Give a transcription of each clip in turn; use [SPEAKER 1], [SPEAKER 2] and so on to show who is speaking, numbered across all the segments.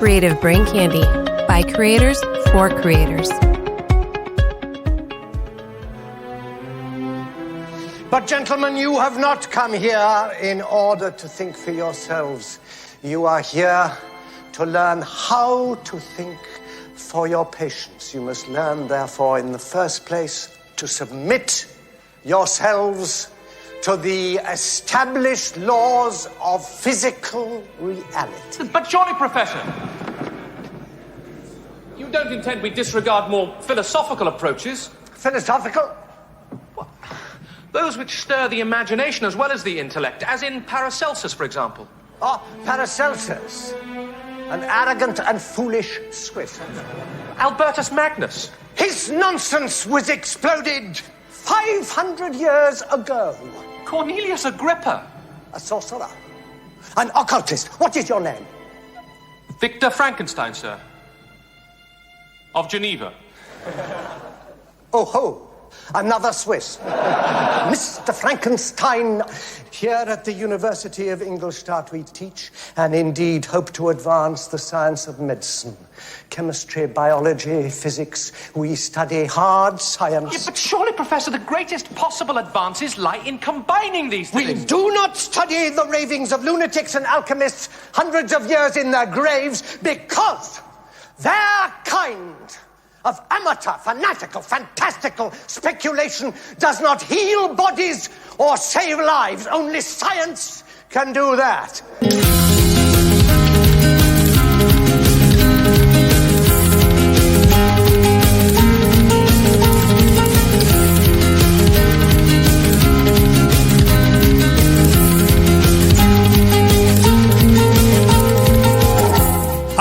[SPEAKER 1] Creative Brain Candy by creators for creators.
[SPEAKER 2] But gentlemen, you have not come here in order to think for yourselves. You are here to learn how to think for your patients. You must learn, therefore, in the first place, to submit yourselves to the established laws of physical reality.
[SPEAKER 3] But surely, Professor, you don't intend we disregard more philosophical approaches?
[SPEAKER 2] Philosophical?
[SPEAKER 3] Those which stir the imagination as well as the intellect, as in Paracelsus, for example.
[SPEAKER 2] Oh, Paracelsus, an arrogant and foolish Swiss.
[SPEAKER 3] Albertus Magnus.
[SPEAKER 2] His nonsense was exploded 500 years ago.
[SPEAKER 3] Cornelius Agrippa.
[SPEAKER 2] A sorcerer. An occultist. What is your name?
[SPEAKER 3] Victor Frankenstein, sir. Of Geneva.
[SPEAKER 2] Oh ho. Another Swiss. Mr. Frankenstein. Here at the University of Ingolstadt we teach and indeed hope to advance the science of medicine. Chemistry, biology, physics. We study hard science.
[SPEAKER 3] Yeah, but surely, Professor, the greatest possible advances lie in combining these things.
[SPEAKER 2] We do not study the ravings of lunatics and alchemists hundreds of years in their graves because their kind of amateur, fanatical, fantastical speculation does not heal bodies or save lives. Only science can do that.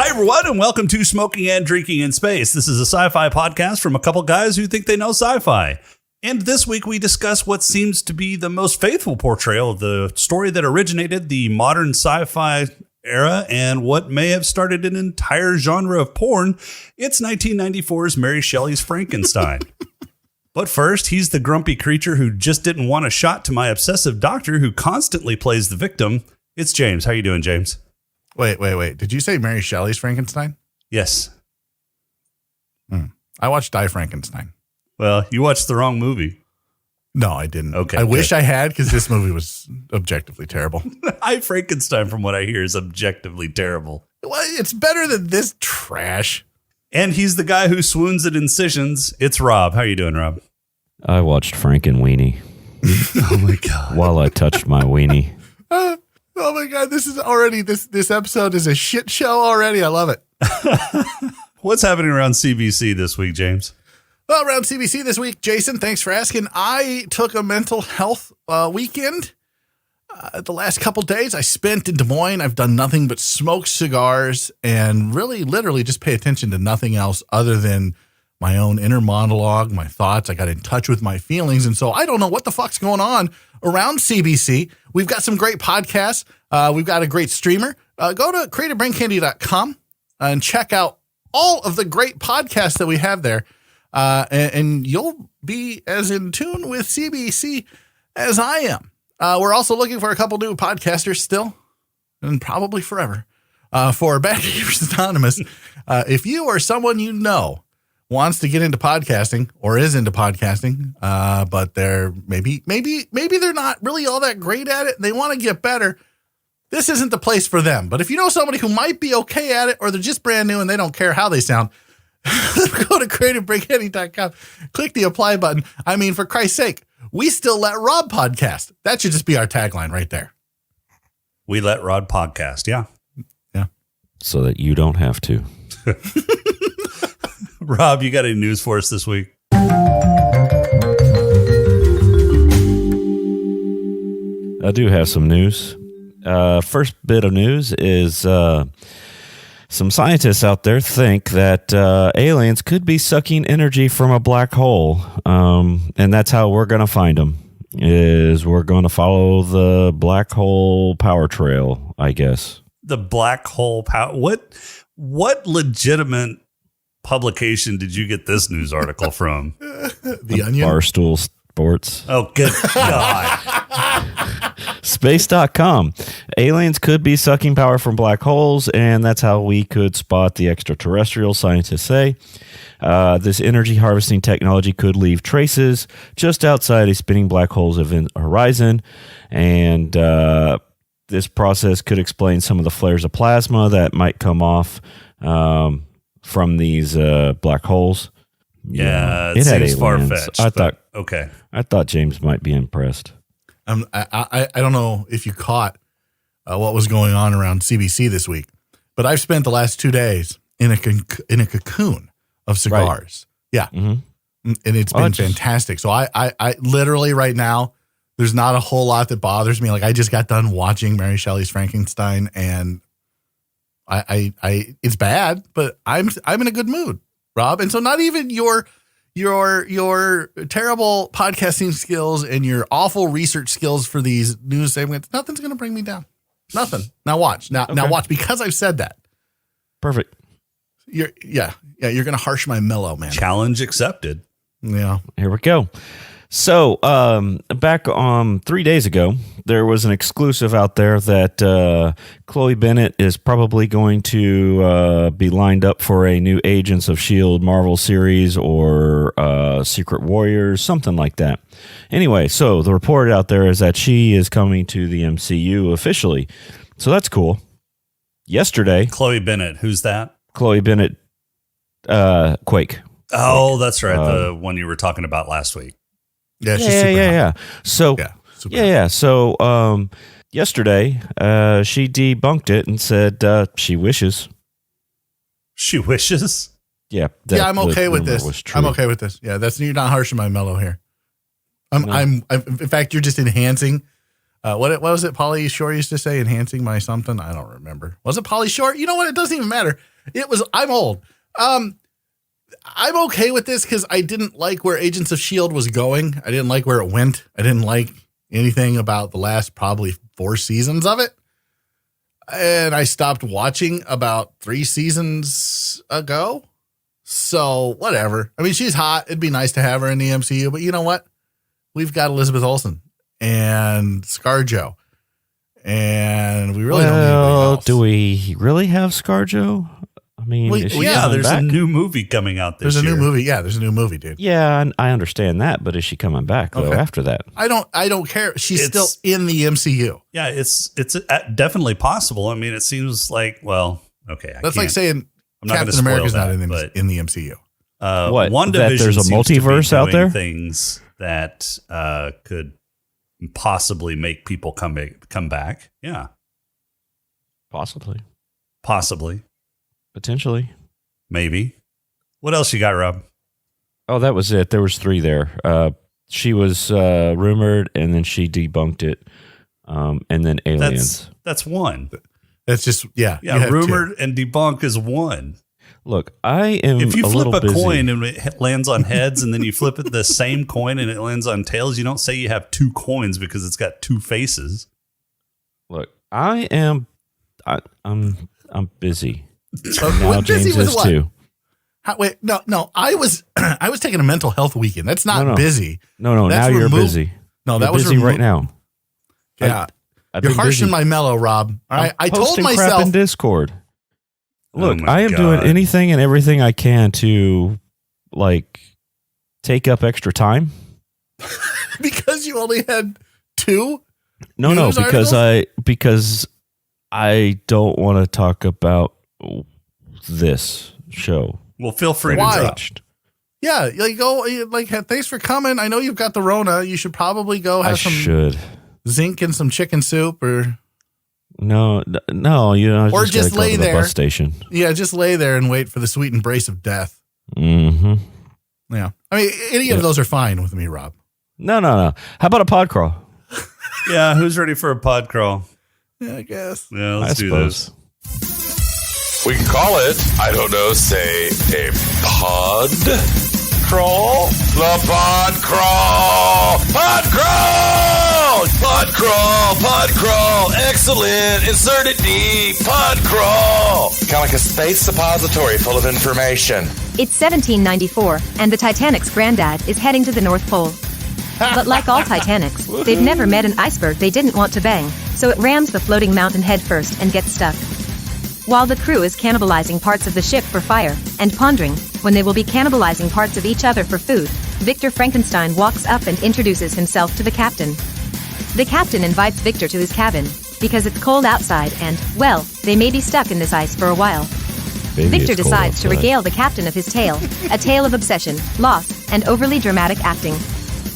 [SPEAKER 4] Everyone, and welcome to Smoking and Drinking in Space. This is a sci-fi podcast from a couple guys who think they know sci-fi. And this week we discuss what seems to be the most faithful portrayal of the story that originated the modern sci-fi era and what may have started an entire genre of porn. It's 1994's Mary Shelley's Frankenstein. But first, he's the grumpy creature who just didn't want a shot to my obsessive doctor who constantly plays the victim. It's James. How you doing, James?
[SPEAKER 5] Wait. Did you say Mary Shelley's Frankenstein?
[SPEAKER 4] Yes.
[SPEAKER 5] I watched Die Frankenstein.
[SPEAKER 4] Well, you watched the wrong movie.
[SPEAKER 5] No, I didn't.
[SPEAKER 4] Okay.
[SPEAKER 5] I wish I had, because this movie was objectively terrible.
[SPEAKER 4] I Frankenstein, from what I hear, is objectively terrible.
[SPEAKER 5] Well, it's better than this trash.
[SPEAKER 4] And he's the guy who swoons at incisions. It's Rob. How you doing, Rob?
[SPEAKER 6] I watched Frankenweenie.
[SPEAKER 4] Oh, my God.
[SPEAKER 6] While I touched my weenie.
[SPEAKER 5] Oh my God, this is already, this episode is a shit show already. I love it.
[SPEAKER 4] What's happening around CBC this week, James?
[SPEAKER 5] Well, around CBC this week, Jason, thanks for asking. I took a mental health weekend. The last couple days I spent in Des Moines. I've done nothing but smoke cigars and really literally just pay attention to nothing else other than my own inner monologue, my thoughts. I got in touch with my feelings. And so I don't know what the fuck's going on around CBC. We've got some great podcasts. We've got a great streamer. Go to creativebraincandy.com and check out all of the great podcasts that we have there. And you'll be as in tune with CBC as I am. We're also looking for a couple new podcasters still, and probably forever, for Bad Gamers Anonymous. If you or someone you know wants to get into podcasting or is into podcasting, but they're maybe they're not really all that great at it and they want to get better, this isn't the place for them. But if you know somebody who might be okay at it, or they're just brand new and they don't care how they sound, go to creativebreakcandy.com, click the apply button. I mean, for Christ's sake, we still let Rob podcast. That should just be our tagline right there.
[SPEAKER 4] We let Rod podcast. Yeah.
[SPEAKER 6] So that you don't have to.
[SPEAKER 4] Rob, you got any news for us this week?
[SPEAKER 6] I do have some news. First bit of news is some scientists out there think that aliens could be sucking energy from a black hole. And that's how we're going to find them, is we're going to follow the black hole power trail, I guess.
[SPEAKER 4] The black hole power. What legitimate publication did you get this news article from?
[SPEAKER 5] The Onion?
[SPEAKER 6] Barstool Sports.
[SPEAKER 4] Oh, good God.
[SPEAKER 6] Space.com. Aliens could be sucking power from black holes, and that's how we could spot the extraterrestrials, scientists say. This energy harvesting technology could leave traces just outside a spinning black hole's event horizon, and this process could explain some of the flares of plasma that might come off from these black holes.
[SPEAKER 4] Yeah, it seems far-fetched.
[SPEAKER 6] I thought James might be impressed.
[SPEAKER 5] I don't know if you caught what was going on around CBC this week, but I've spent the last 2 days in a cocoon of cigars. Right. Yeah. Mm-hmm. And it's been fantastic. So I literally right now, there's not a whole lot that bothers me. Like I just got done watching Mary Shelley's Frankenstein, and I it's bad, but I'm in a good mood, Rob. And so not even your terrible podcasting skills and your awful research skills for these news segments, nothing's going to bring me down. Nothing. Now watch. Now watch, because I've said that.
[SPEAKER 6] Perfect.
[SPEAKER 5] You're going to harsh my mellow, man.
[SPEAKER 4] Challenge accepted.
[SPEAKER 5] Yeah.
[SPEAKER 6] Here we go. So, back 3 days ago, there was an exclusive out there that Chloe Bennett is probably going to be lined up for a new Agents of S.H.I.E.L.D. Marvel series or Secret Warriors, something like that. Anyway, so the report out there is that she is coming to the MCU officially. So that's cool. Yesterday.
[SPEAKER 4] Chloe Bennett, who's that?
[SPEAKER 6] Chloe Bennett, Quake.
[SPEAKER 4] Oh, that's right. The one you were talking about last week.
[SPEAKER 5] Yeah, she's super hot.
[SPEAKER 6] So So yesterday, she debunked it and said she wishes.
[SPEAKER 4] She wishes.
[SPEAKER 6] Yeah,
[SPEAKER 5] I'm okay with this. I'm okay with this. Yeah, you're not harshing my mellow here. I'm in fact, you're just enhancing. What was it? Pauly Shore used to say, enhancing my something. I don't remember. Was it Pauly Shore? You know what? It doesn't even matter. It was. I'm old. I'm okay with this because I didn't like where Agents of S.H.I.E.L.D. was going. I didn't like where it went. I didn't like anything about the last probably 4 seasons of it. And I stopped watching about 3 seasons ago. So whatever. I mean, she's hot. It'd be nice to have her in the MCU. But you know what? We've got Elizabeth Olsen and ScarJo. And we really don't need anybody else.
[SPEAKER 6] Do we really have ScarJo? I mean,
[SPEAKER 4] there's a new movie coming out this year.
[SPEAKER 5] There's a new movie. Yeah, there's a new movie, dude.
[SPEAKER 6] Yeah, I understand that, but is she coming back though after that?
[SPEAKER 5] I don't care. She's still in the MCU.
[SPEAKER 4] Yeah, it's definitely possible. I mean, it seems like
[SPEAKER 5] that's like saying Captain America's not in the MCU.
[SPEAKER 6] What?
[SPEAKER 4] WandaVision
[SPEAKER 6] there's a multiverse out there.
[SPEAKER 4] Things that could possibly make people come back. Yeah, possibly.
[SPEAKER 6] Potentially.
[SPEAKER 4] Maybe. What else you got, Rob?
[SPEAKER 6] Oh, that was it. There was 3 there. She was rumored, and then she debunked it, and then aliens.
[SPEAKER 4] That's 1.
[SPEAKER 5] That's just, yeah.
[SPEAKER 4] Rumored and debunk is 1.
[SPEAKER 6] Look, I am
[SPEAKER 4] if you flip a
[SPEAKER 6] busy.
[SPEAKER 4] coin and it lands on heads, and then you flip it the same coin and it lands on tails, you don't say you have 2 coins because it's got 2 faces.
[SPEAKER 6] Look, I'm busy.
[SPEAKER 5] Now
[SPEAKER 6] James is too.
[SPEAKER 5] Wait, no. I was taking a mental health weekend. That's not busy.
[SPEAKER 6] No. Now you're busy.
[SPEAKER 5] No, that
[SPEAKER 6] you're
[SPEAKER 5] was
[SPEAKER 6] busy right now.
[SPEAKER 5] Yeah, you're harshing my mellow, Rob. All right, I told myself
[SPEAKER 6] crap in Discord. Look,
[SPEAKER 4] Oh
[SPEAKER 6] I am doing anything and everything I can to take up extra time.
[SPEAKER 5] Because you only had 2.
[SPEAKER 6] No, because I don't want to talk about this show.
[SPEAKER 4] Well, feel free to drop.
[SPEAKER 5] Yeah, thanks for coming. I know you've got the Rona. You should probably go have some zinc and some chicken soup, or
[SPEAKER 6] no,
[SPEAKER 5] or just lay
[SPEAKER 6] go to
[SPEAKER 5] there.
[SPEAKER 6] The bus station.
[SPEAKER 5] Yeah, just lay there and wait for the sweet embrace of death.
[SPEAKER 6] Mm-hmm.
[SPEAKER 5] Yeah, I mean, any of those are fine with me, Rob.
[SPEAKER 6] No. How about a pod crawl?
[SPEAKER 4] Yeah, who's ready for a pod crawl?
[SPEAKER 5] Yeah, I guess.
[SPEAKER 4] Yeah, let's do this.
[SPEAKER 7] We can call it, I don't know, say a pod crawl? The pod crawl! Pod crawl! Pod crawl! Pod crawl! Excellent! Insert it deep! Pod crawl! Kind of like a space suppository full of information.
[SPEAKER 8] It's 1794, and the Titanic's granddad is heading to the North Pole. But like all Titanics, they've never met an iceberg they didn't want to bang, so it rams the floating mountain head first and gets stuck. While the crew is cannibalizing parts of the ship for fire, and pondering when they will be cannibalizing parts of each other for food, Victor Frankenstein walks up and introduces himself to the captain. The captain invites Victor to his cabin, because it's cold outside and, well, they may be stuck in this ice for a while.
[SPEAKER 6] Maybe
[SPEAKER 8] Victor
[SPEAKER 6] it's cold
[SPEAKER 8] decides to
[SPEAKER 6] outside.
[SPEAKER 8] regale the captain of his tale, a tale of obsession, loss, and overly dramatic acting.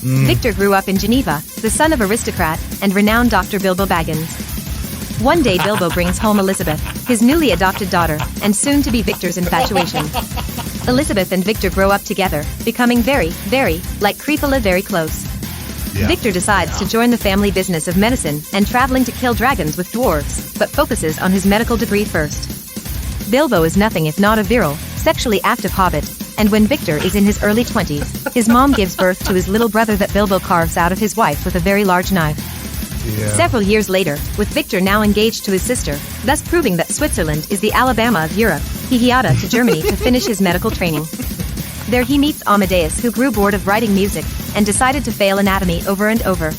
[SPEAKER 8] Victor grew up in Geneva, the son of aristocrat and renowned Dr. Bilbo Baggins. One day Bilbo brings home Elizabeth, his newly adopted daughter, and soon to be Victor's infatuation. Elizabeth and Victor grow up together, becoming very, very, like creepily very close. Victor decides to join the family business of medicine and traveling to kill dragons with dwarves, but focuses on his medical degree first. Bilbo is nothing if not a virile, sexually active hobbit, and when Victor is in his early 20s, his mom gives birth to his little brother that Bilbo carves out of his wife with a very large knife. Several years later, with Victor now engaged to his sister, thus proving that Switzerland is the Alabama of Europe, he hiata to Germany to finish his medical training. There he meets Amadeus, who grew bored of writing music and decided to fail anatomy over and over.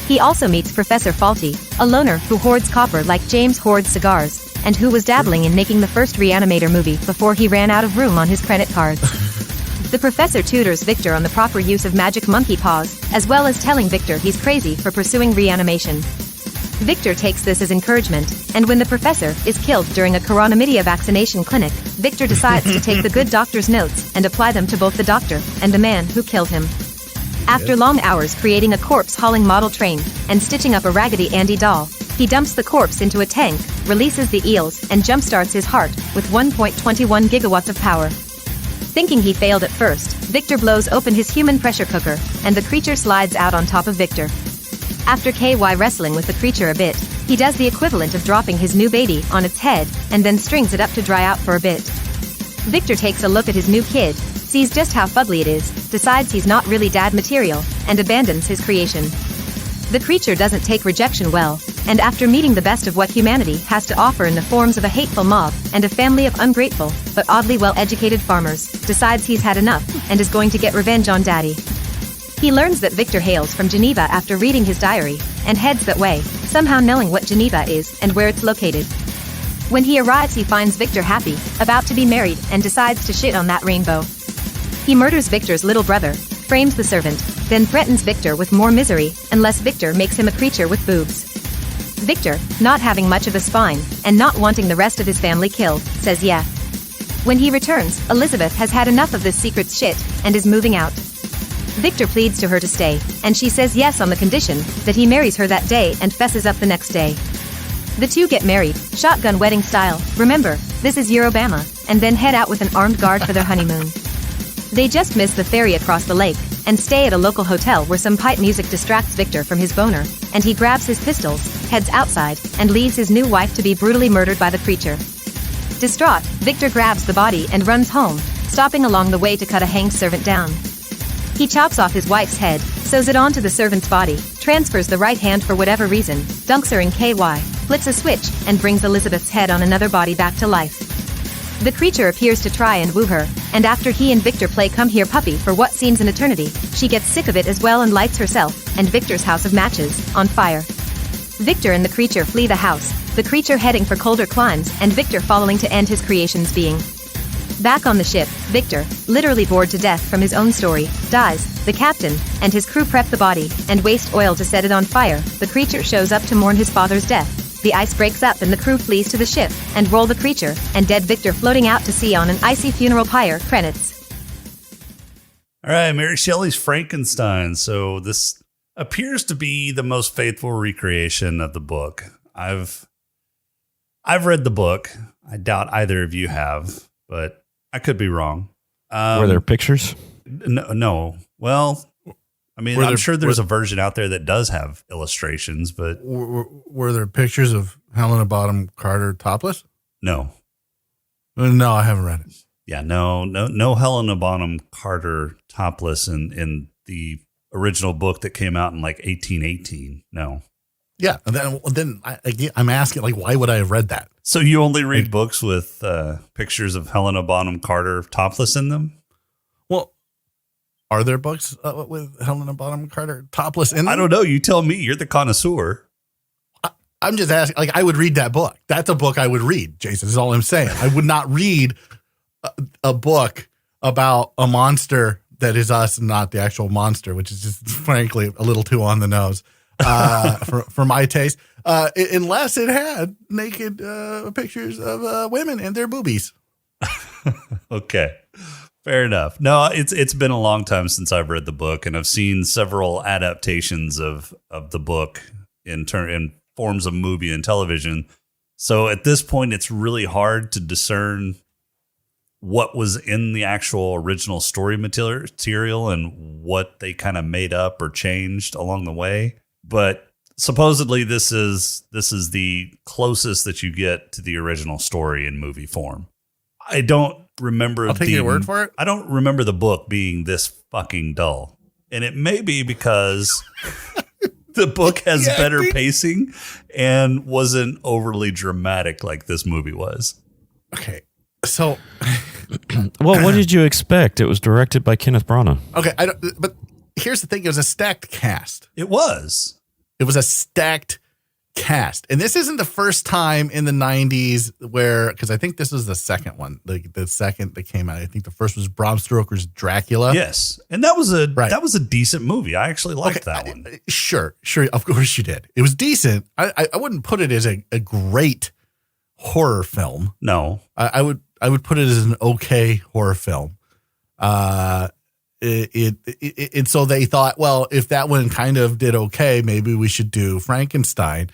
[SPEAKER 8] He also meets Professor Faulty, a loner who hoards copper like James hoards cigars, and who was dabbling in making the first Reanimator movie before he ran out of room on his credit cards. The professor tutors Victor on the proper use of magic monkey paws, as well as telling Victor he's crazy for pursuing reanimation. Victor takes this as encouragement, and when the professor is killed during a coronamidia vaccination clinic, Victor decides to take the good doctor's notes and apply them to both the doctor and the man who killed him. After long hours creating a corpse-hauling model train and stitching up a Raggedy Andy doll, he dumps the corpse into a tank, releases the eels, and jumpstarts his heart with 1.21 gigawatts of power. Thinking he failed at first, Victor blows open his human pressure cooker, and the creature slides out on top of Victor. After KY wrestling with the creature a bit, he does the equivalent of dropping his new baby on its head, and then strings it up to dry out for a bit. Victor takes a look at his new kid, sees just how fugly it is, decides he's not really dad material, and abandons his creation. The creature doesn't take rejection well, and after meeting the best of what humanity has to offer in the forms of a hateful mob and a family of ungrateful, but oddly well-educated farmers, decides he's had enough and is going to get revenge on Daddy. He learns that Victor hails from Geneva after reading his diary, and heads that way, somehow knowing what Geneva is and where it's located. When he arrives, he finds Victor happy, about to be married, and decides to shit on that rainbow. He murders Victor's little brother, frames the servant, then threatens Victor with more misery unless Victor makes him a creature with boobs. Victor, not having much of a spine, and not wanting the rest of his family killed, says yeah. When he returns, Elizabeth has had enough of this secret shit, and is moving out. Victor pleads to her to stay, and she says yes on the condition that he marries her that day and fesses up the next day. The two get married, shotgun wedding style, remember, this is Eurobama, and then head out with an armed guard for their honeymoon. They just miss the ferry across the lake, and stay at a local hotel where some pipe music distracts Victor from his boner, and he grabs his pistols, heads outside, and leaves his new wife to be brutally murdered by the creature. Distraught, Victor grabs the body and runs home, stopping along the way to cut a hanged servant down. He chops off his wife's head, sews it onto the servant's body, transfers the right hand for whatever reason, dunks her in KY, flips a switch, and brings Elizabeth's head on another body back to life. The creature appears to try and woo her, and after he and Victor play come here puppy for what seems an eternity, she gets sick of it as well and lights herself, and Victor's house of matches, on fire. Victor and the creature flee the house, the creature heading for colder climes and Victor following to end his creation's being. Back on the ship, Victor, literally bored to death from his own story, dies. The captain and his crew prep the body and waste oil to set it on fire. The creature shows up to mourn his father's death. The ice breaks up and the crew flees to the ship and roll the creature and dead Victor floating out to sea on an icy funeral pyre. Credits.
[SPEAKER 4] All right, Mary Shelley's Frankenstein. So this appears to be the most faithful recreation of the book. I've read the book. I doubt either of you have, but I could be wrong.
[SPEAKER 6] Were there pictures?
[SPEAKER 4] No. Well, I mean, I'm sure there's a version out there that does have illustrations, but
[SPEAKER 5] were there pictures of Helena Bonham Carter topless?
[SPEAKER 4] No.
[SPEAKER 5] No, I haven't read it.
[SPEAKER 4] Yeah, no Helena Bonham Carter topless in the original book that came out in like 1818. No.
[SPEAKER 5] Yeah, and then I'm asking, like, why would I have read that?
[SPEAKER 4] So you only read books with pictures of Helena Bonham Carter topless in them?
[SPEAKER 5] Well, Are there books with Helena Bonham Carter topless in them?
[SPEAKER 4] I don't know. You tell me. You're the connoisseur.
[SPEAKER 5] I'm just asking. Like, I would read that book. That's a book I would read, Jason, is all I'm saying. I would not read a book about a monster that is us and not the actual monster, which is just, frankly, a little too on the nose for my taste, unless it had naked pictures of women and their boobies.
[SPEAKER 4] Okay. Fair enough. No, it's been a long time since I've read the book, and I've seen several adaptations of the book in forms of movie and television. So at this point, it's really hard to discern what was in the actual original story material and what they kind of made up or changed along the way. But supposedly this is the closest that you get to the original story in movie form. I don't remember.
[SPEAKER 5] I'll take your word for it.
[SPEAKER 4] I don't remember the book being this fucking dull. And it may be because the book has better pacing and wasn't overly dramatic like this movie was.
[SPEAKER 5] Okay. So,
[SPEAKER 6] well, what did you expect? It was directed by Kenneth Branagh.
[SPEAKER 5] Okay, but here's the thing: it was a stacked cast.
[SPEAKER 4] It was
[SPEAKER 5] a stacked cast, and this isn't the first time in the '90s because I think this was the second one, the second that came out. I think the first was Bram Stoker's Dracula.
[SPEAKER 4] Yes, and that was a decent movie. I actually liked that one.
[SPEAKER 5] Sure, of course you did. It was decent. I wouldn't put it as a great horror film.
[SPEAKER 4] No,
[SPEAKER 5] I would put it as an okay horror film. And so they thought, well, if that one kind of did okay, maybe we should do Frankenstein.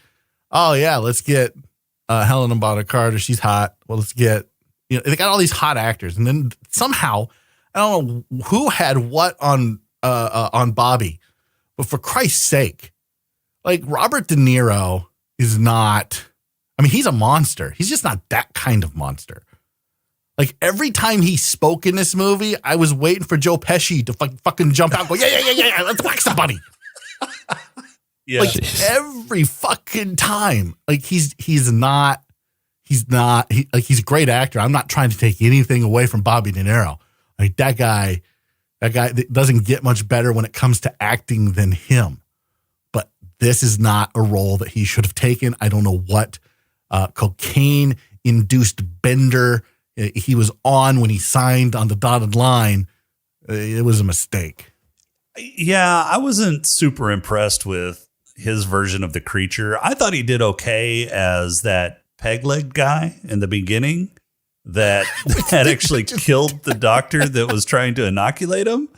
[SPEAKER 5] Oh yeah, let's get Helena Bonham Carter. She's hot. Well, let's get, they got all these hot actors, and then somehow I don't know who had what on Bobby, but for Christ's sake, like Robert De Niro is not. I mean, he's a monster. He's just not that kind of monster. Like every time he spoke in this movie, I was waiting for Joe Pesci to fucking jump out and go, yeah, let's whack somebody.
[SPEAKER 4] Yeah.
[SPEAKER 5] Like every fucking time. Like he's a great actor. I'm not trying to take anything away from Bobby De Niro. Like that guy doesn't get much better when it comes to acting than him. But this is not a role that he should have taken. I don't know what cocaine-induced bender he was on when he signed on the dotted line. It was a mistake.
[SPEAKER 4] Yeah, I wasn't super impressed with his version of the creature. I thought he did okay as that peg-leg guy in the beginning that actually killed the doctor that was trying to inoculate him.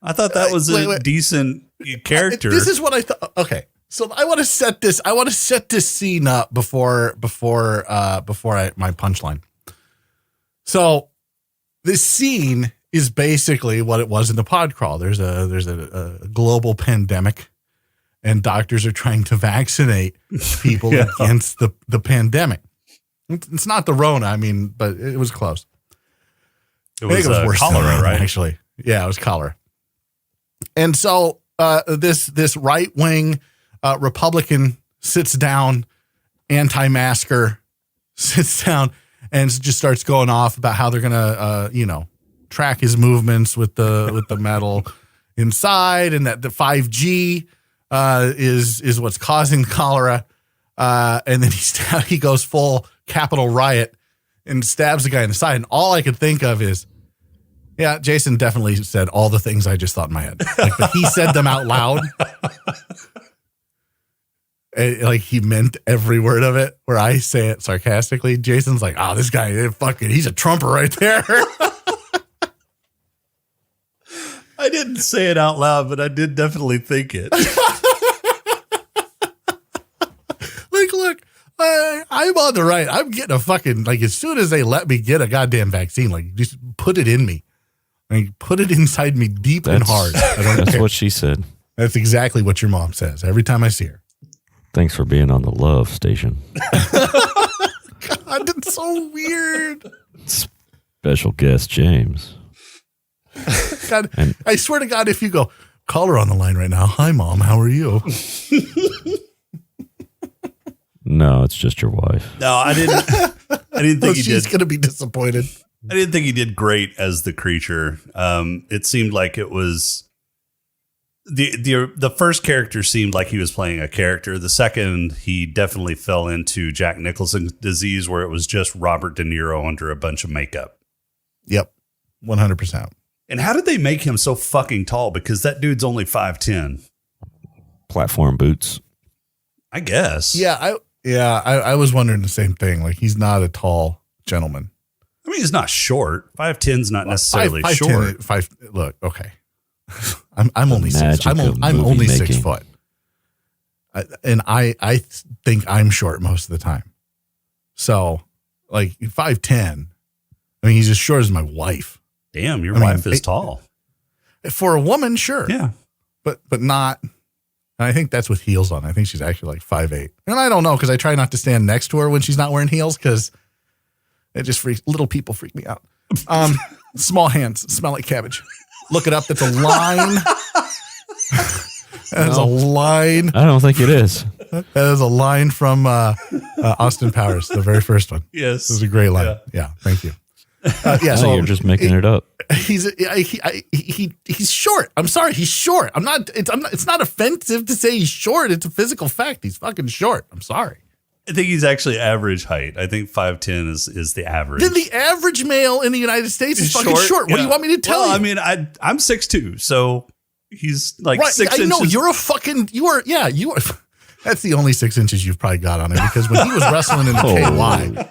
[SPEAKER 4] I thought that was a decent character.
[SPEAKER 5] This is what I thought. Okay. So I want to set this scene up before my punchline. So this scene is basically what it was in the pod crawl. There's a global pandemic, and doctors are trying to vaccinate people against the pandemic. It's not the Rona, I mean, but it was close.
[SPEAKER 4] It was
[SPEAKER 5] worse
[SPEAKER 4] cholera, right?
[SPEAKER 5] Actually, yeah, it was cholera. And so this right wing Republican sits down, anti-masker sits down, and just starts going off about how they're gonna track his movements with the metal inside, and that the 5G is what's causing cholera. And then he goes full Capitol riot and stabs the guy in the side. And all I could think of is, yeah, Jason definitely said all the things I just thought in my head. Like, but he said them out loud. Like he meant every word of it, where I say it sarcastically. Jason's like, oh, this guy, he's a Trumper right there.
[SPEAKER 4] I didn't say it out loud, but I did definitely think it.
[SPEAKER 5] Like, look, I'm on the right. I'm getting a fucking, like, as soon as they let me get a goddamn vaccine, like, just put it in me. Like, put it inside me deep and hard.
[SPEAKER 6] That's what she said.
[SPEAKER 5] That's exactly what your mom says every time I see her.
[SPEAKER 6] Thanks for being on the love station.
[SPEAKER 5] God, that's so weird.
[SPEAKER 6] Special guest, James.
[SPEAKER 5] God, I swear to God, if you go, call her on the line right now. Hi, Mom. How are you?
[SPEAKER 6] No, it's just your wife.
[SPEAKER 4] No, I didn't think he did.
[SPEAKER 5] She's going to be disappointed.
[SPEAKER 4] I didn't think he did great as the creature. It seemed like it was the first character seemed like he was playing a character. The second, he definitely fell into Jack Nicholson's disease, where it was just Robert De Niro under a bunch of makeup.
[SPEAKER 5] Yep, 100%.
[SPEAKER 4] And how did they make him so fucking tall? Because that dude's only 5'10".
[SPEAKER 6] Platform boots.
[SPEAKER 4] I guess.
[SPEAKER 5] I was wondering the same thing. Like, he's not a tall gentleman.
[SPEAKER 4] I mean, he's not short. 5'10's not necessarily short.
[SPEAKER 5] 5. Look, okay. I'm only six. I'm only
[SPEAKER 6] movie
[SPEAKER 5] 6
[SPEAKER 6] making.
[SPEAKER 5] foot, and I think I'm short most of the time. So, like 5'10". I mean, he's as short as my wife.
[SPEAKER 4] Damn, your wife is tall.
[SPEAKER 5] For a woman, sure.
[SPEAKER 4] Yeah,
[SPEAKER 5] but not. And I think that's with heels on. I think she's actually like 5'8". And I don't know, because I try not to stand next to her when she's not wearing heels, because it just little people freak me out. Small hands smell like cabbage. Look it up. That's a line. That is a line.
[SPEAKER 6] I don't think it is.
[SPEAKER 5] That is a line from Austin Powers, the very first one.
[SPEAKER 4] yes,
[SPEAKER 5] This is a great line. Yeah, thank you.
[SPEAKER 6] No,
[SPEAKER 5] so
[SPEAKER 6] you're just making it up.
[SPEAKER 5] He's short. I'm sorry, he's short. It's not offensive to say he's short. It's a physical fact. He's fucking short. I'm sorry.
[SPEAKER 4] I think he's actually average height. I think 5'10" is the average.
[SPEAKER 5] Then the average male in the United States is fucking short. What do you want me to tell you?
[SPEAKER 4] I mean, I'm 6'2", so he's like 6 inches.
[SPEAKER 5] I know you are. That's the only 6 inches you've probably got on him, because when he was wrestling in the KY.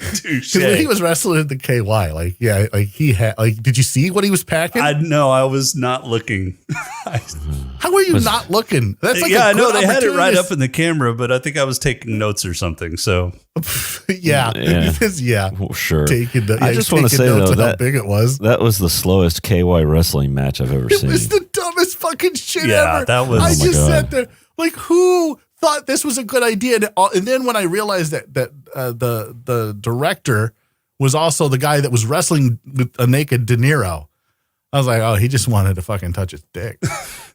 [SPEAKER 5] Because when he was wrestling at the KY, he had, did you see what he was packing?
[SPEAKER 4] No, I was not looking.
[SPEAKER 5] How were you not looking? That's like
[SPEAKER 4] I know they had it right up in the camera, but I think I was taking notes or something. So
[SPEAKER 5] yeah.
[SPEAKER 6] Well, sure.
[SPEAKER 5] I just want to say though, how big it was.
[SPEAKER 6] That was the slowest KY wrestling match I've ever seen.
[SPEAKER 5] It was the dumbest fucking shit ever.
[SPEAKER 4] Yeah, that was.
[SPEAKER 5] I just sat there like, who thought this was a good idea? And then when I realized that the director was also the guy that was wrestling with a naked De Niro, I was like, oh, he just wanted to fucking touch his dick.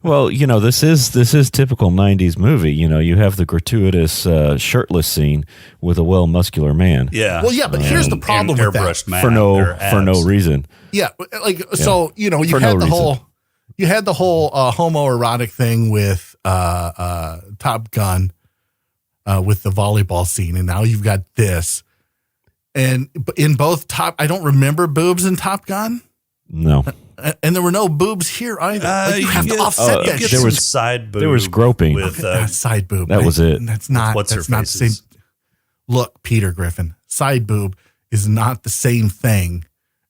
[SPEAKER 6] Well, this is typical 90s movie. You have the gratuitous shirtless scene with a well-muscular man.
[SPEAKER 4] Yeah.
[SPEAKER 5] Well, yeah, but here's the problem with that.
[SPEAKER 6] For no reason.
[SPEAKER 5] Yeah, so you had the whole homoerotic thing with Top Gun with the volleyball scene, and now you've got this. And in both I don't remember boobs in Top Gun.
[SPEAKER 6] No.
[SPEAKER 5] And there were no boobs here either. You have to offset that shit.
[SPEAKER 6] There was
[SPEAKER 4] side boob.
[SPEAKER 6] There was groping
[SPEAKER 4] with
[SPEAKER 5] side boob.
[SPEAKER 6] That was it.
[SPEAKER 5] That's not the same. Look, Peter Griffin, side boob is not the same thing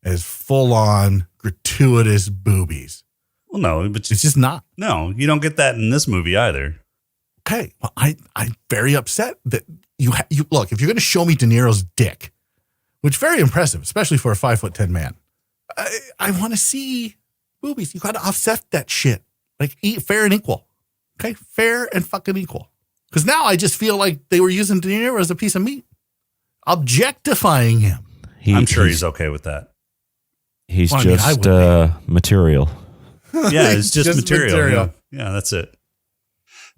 [SPEAKER 5] as full on gratuitous boobies.
[SPEAKER 4] Well, no, but
[SPEAKER 5] it's just not.
[SPEAKER 4] No, you don't get that in this movie either.
[SPEAKER 5] Okay, well, I'm very upset that you look. If you're going to show me De Niro's dick, which is very impressive, especially for a 5'10" man, I want to see boobies. You got to offset that shit. Like, fair and equal. Okay, fair and fucking equal. Because now I just feel like they were using De Niro as a piece of meat, objectifying him.
[SPEAKER 4] I'm sure he's okay with that.
[SPEAKER 6] He's just material.
[SPEAKER 4] Yeah, it's just material. Yeah, that's it.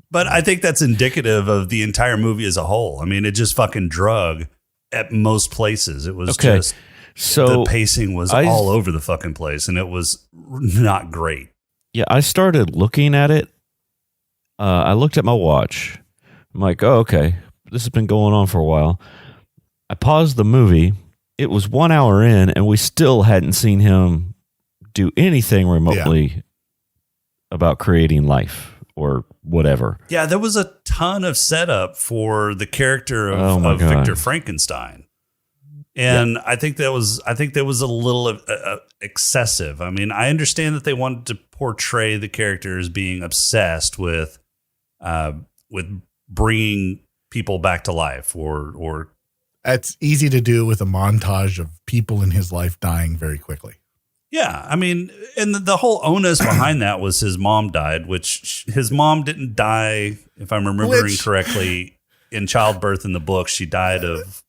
[SPEAKER 4] But I think that's indicative of the entire movie as a whole. I mean, it just fucking drug at most places. It was just, so the pacing was all over the fucking place, and it was not great.
[SPEAKER 6] Yeah, I started looking at it. I looked at my watch. I'm like, oh, okay, this has been going on for a while. I paused the movie. It was 1 hour in, and we still hadn't seen him do anything remotely about creating life or whatever.
[SPEAKER 4] Yeah, there was a ton of setup for the character of Victor Frankenstein. And I think that was a little excessive. I mean, I understand that they wanted to portray the character as being obsessed with bringing people back to life, or
[SPEAKER 5] that's easy to do with a montage of people in his life dying very quickly.
[SPEAKER 4] Yeah, I mean, and the whole onus behind that was his mom died, which his mom didn't die, if I'm remembering correctly, in childbirth in the book. She died of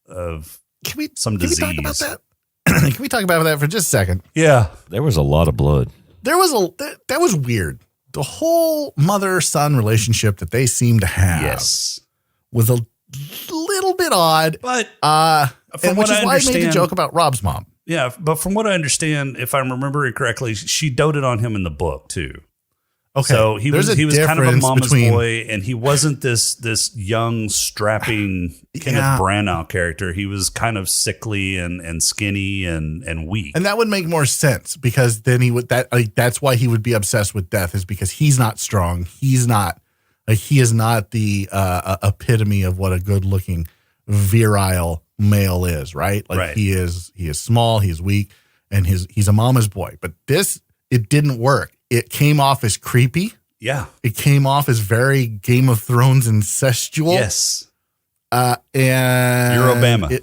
[SPEAKER 4] some disease.
[SPEAKER 5] Can we talk about that? Can we talk about that for just a second?
[SPEAKER 4] Yeah.
[SPEAKER 6] There was a lot of blood.
[SPEAKER 5] That was weird. The whole mother-son relationship that they seem to have was a little bit odd.
[SPEAKER 4] But
[SPEAKER 5] which is why I made the joke about Rob's mom.
[SPEAKER 4] Yeah, but from what I understand, if I'm remembering correctly, she doted on him in the book too.
[SPEAKER 5] Okay,
[SPEAKER 4] so he was kind of a mama's boy, and he wasn't this young, strapping Kenneth Branagh character. He was kind of sickly and skinny and weak.
[SPEAKER 5] And that would make more sense because then that's why he would be obsessed with death, is because he's not strong. He is not the epitome of what a good looking virile male is, right? Like he is small, he's weak, and he's a mama's boy. But it didn't work. It came off as creepy.
[SPEAKER 4] Yeah.
[SPEAKER 5] It came off as very Game of Thrones incestual.
[SPEAKER 4] Yes.
[SPEAKER 5] And
[SPEAKER 4] you're Obama.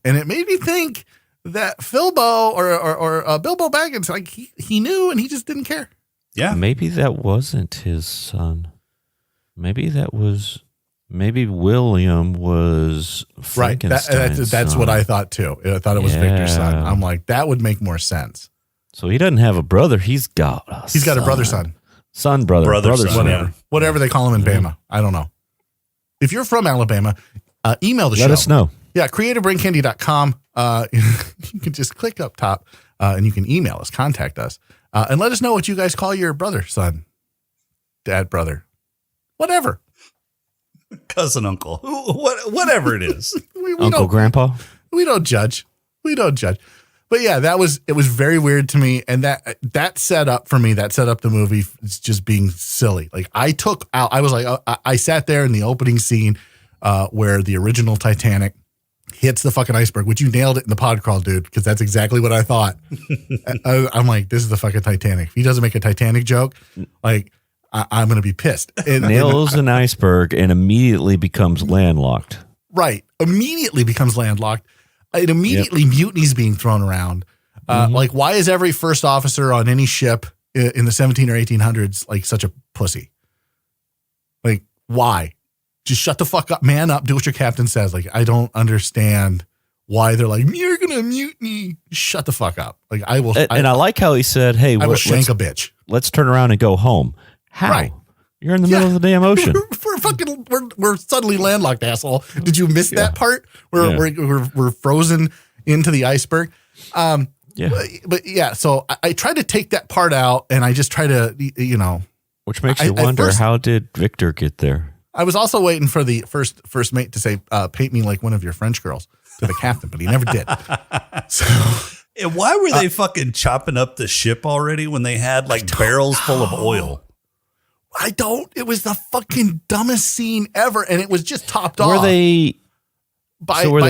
[SPEAKER 5] And it made me think that Bilbo or Bilbo Baggins, like he knew and he just didn't care.
[SPEAKER 4] Yeah.
[SPEAKER 6] Maybe that wasn't his son. Maybe William was Frankenstein's
[SPEAKER 5] right. That's
[SPEAKER 6] son.
[SPEAKER 5] what I thought too. I thought it was Victor's son. I'm like, that would make more sense.
[SPEAKER 6] So he doesn't have a brother. He's got a
[SPEAKER 5] brother son.
[SPEAKER 6] Son, brother son.
[SPEAKER 5] Whatever they call him in Bama. I don't know. If you're from Alabama, email the show.
[SPEAKER 6] Let us know.
[SPEAKER 5] Yeah, creativebraincandy.com. You can just click up top and you can email us, contact us, and let us know what you guys call your brother, son, dad, brother, whatever.
[SPEAKER 4] Cousin, uncle, whatever it is.
[SPEAKER 6] Uncle, grandpa.
[SPEAKER 5] We don't judge. But yeah, it was very weird to me. And that set up the movie just being silly. Like I sat there in the opening scene where the original Titanic hits the fucking iceberg, which you nailed it in the pod crawl, dude, because that's exactly what I thought. I'm like, this is the fucking Titanic. If he doesn't make a Titanic joke, like I'm going to be pissed.
[SPEAKER 6] Nails an iceberg and immediately becomes landlocked.
[SPEAKER 5] Right. Immediately becomes landlocked. It immediately mutinies being thrown around. Like, why is every first officer on any ship in the 17 or 1800s like such a pussy? Like, why? Just shut the fuck up, man up, do what your captain says. Like, I don't understand why they're like, you're going to mutiny. Shut the fuck up. Like, I will.
[SPEAKER 6] And I like how he said, hey,
[SPEAKER 5] I will shank a bitch.
[SPEAKER 6] Let's turn around and go home. How?
[SPEAKER 5] Right.
[SPEAKER 6] You're in the middle of the damn ocean.
[SPEAKER 5] We're suddenly landlocked, asshole. Did you miss that part where we're frozen into the iceberg? But yeah, so I tried to take that part out, and I just try to,
[SPEAKER 6] which makes you wonder, how did Victor get there?
[SPEAKER 5] I was also waiting for the first mate to say, paint me like one of your French girls to the captain, but he never did. So.
[SPEAKER 4] And why were they fucking chopping up the ship already when they had like barrels full of oil?
[SPEAKER 5] It was the fucking dumbest scene ever, and it was just topped off.
[SPEAKER 6] Were they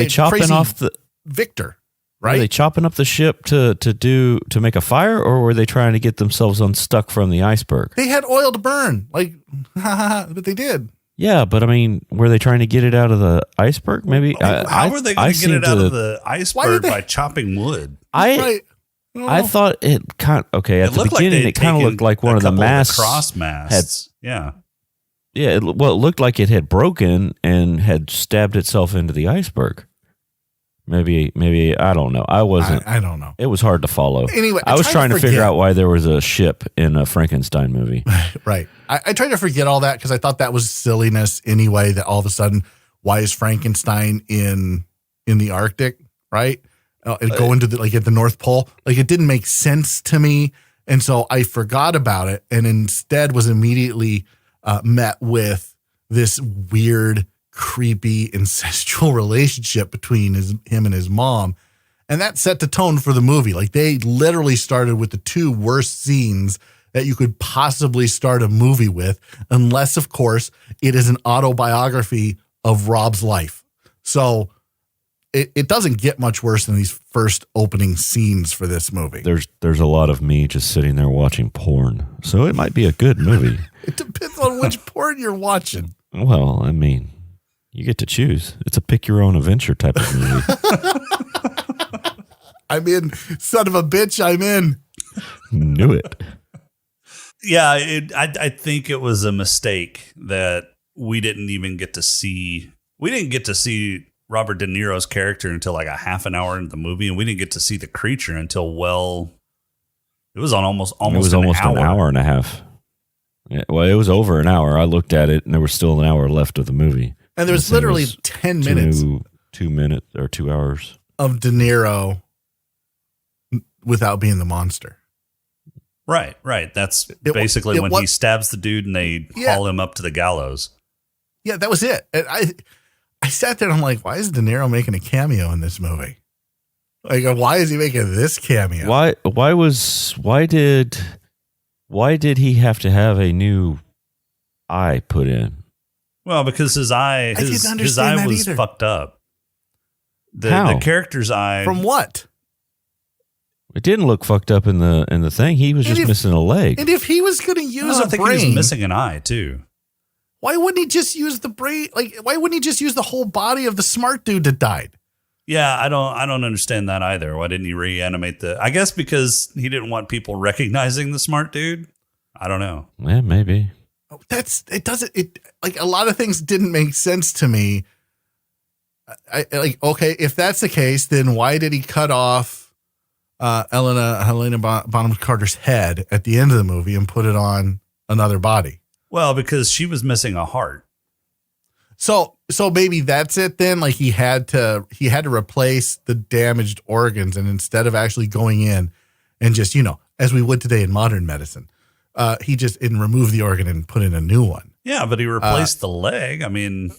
[SPEAKER 6] chopping off the
[SPEAKER 5] Victor, right?
[SPEAKER 6] Were they chopping up the ship to make a fire, or were they trying to get themselves unstuck from the iceberg?
[SPEAKER 5] They had oil to burn, like, but they did.
[SPEAKER 6] Yeah, but I mean, were they trying to get it out of the iceberg? Maybe.
[SPEAKER 4] How were they going to get it out of the iceberg by chopping wood?
[SPEAKER 6] I thought it kind of, at the beginning it kind of looked like one of the masts,
[SPEAKER 4] cross masts.
[SPEAKER 6] It looked like it had broken and had stabbed itself into the iceberg. Maybe I don't know. I wasn't.
[SPEAKER 5] I don't know.
[SPEAKER 6] It was hard to follow.
[SPEAKER 5] Anyway,
[SPEAKER 6] I was trying to figure out why there was a ship in a Frankenstein movie.
[SPEAKER 5] Right. I tried to forget all that because I thought that was silliness anyway. That all of a sudden, why is Frankenstein in the Arctic? Right. Go into at the North Pole. Like, it didn't make sense to me. And so I forgot about it and instead was immediately met with this weird, creepy, incestual relationship between him and his mom. And that set the tone for the movie. Like, they literally started with the two worst scenes that you could possibly start a movie with, unless, of course, it is an autobiography of Rob's life. So it doesn't get much worse than these first opening scenes for this movie.
[SPEAKER 6] There's a lot of me just sitting there watching porn, so it might be a good movie.
[SPEAKER 5] It depends on which porn you're watching.
[SPEAKER 6] Well, I mean, you get to choose. It's a pick your own adventure type of movie.
[SPEAKER 5] I'm in, son of a bitch. I'm in.
[SPEAKER 6] Knew it.
[SPEAKER 4] Yeah, I think it was a mistake that we didn't even get to see. We didn't get to see Robert De Niro's character until like a half an hour into the movie, and we didn't get to see the creature until it was almost an hour
[SPEAKER 6] and a half. Yeah, well, it was over an hour. I looked at it, and there was still an hour left of the movie.
[SPEAKER 5] And there was literally 10 minutes,
[SPEAKER 6] 2 minutes or 2 hours
[SPEAKER 5] of De Niro without being the monster.
[SPEAKER 4] Right. That's
[SPEAKER 5] It-
[SPEAKER 4] basically
[SPEAKER 5] it
[SPEAKER 4] when
[SPEAKER 5] wa-
[SPEAKER 4] he stabs the dude and they
[SPEAKER 5] Yeah.
[SPEAKER 4] haul him up to the gallows.
[SPEAKER 5] Yeah, that was it. And I sat there and I'm like, why is De Niro making a cameo in this movie? Like, why is he making this cameo?
[SPEAKER 6] Why did he have to have a new eye put in?
[SPEAKER 4] Well, because his eye
[SPEAKER 5] didn't
[SPEAKER 4] his
[SPEAKER 5] understand
[SPEAKER 4] eye
[SPEAKER 5] that
[SPEAKER 4] was
[SPEAKER 5] either.
[SPEAKER 4] fucked up.
[SPEAKER 6] How?
[SPEAKER 4] The character's eye
[SPEAKER 5] From what?
[SPEAKER 6] It didn't look fucked up in the thing. He was
[SPEAKER 5] And
[SPEAKER 6] just
[SPEAKER 5] if-
[SPEAKER 6] missing a leg.
[SPEAKER 5] And if he was going to use
[SPEAKER 4] I
[SPEAKER 5] a
[SPEAKER 4] think
[SPEAKER 5] brain,
[SPEAKER 4] he was missing an eye too.
[SPEAKER 5] why wouldn't he just use the brain? Like, why wouldn't he just use the whole body of the smart dude that died?
[SPEAKER 4] Yeah, I don't understand that either. Why didn't he reanimate I guess because he didn't want people recognizing the smart dude. I don't know.
[SPEAKER 6] Yeah, maybe.
[SPEAKER 5] Like a lot of things didn't make sense to me. Okay, if that's the case, then why did he cut off Helena Bonham Carter's head at the end of the movie and put it on another body?
[SPEAKER 4] Well, because she was missing a heart.
[SPEAKER 5] So maybe that's it then. Like he had to replace the damaged organs, and instead of actually going in and just, as we would today in modern medicine, he just remove the organ and put in a new one.
[SPEAKER 4] Yeah, but he replaced the leg. I mean,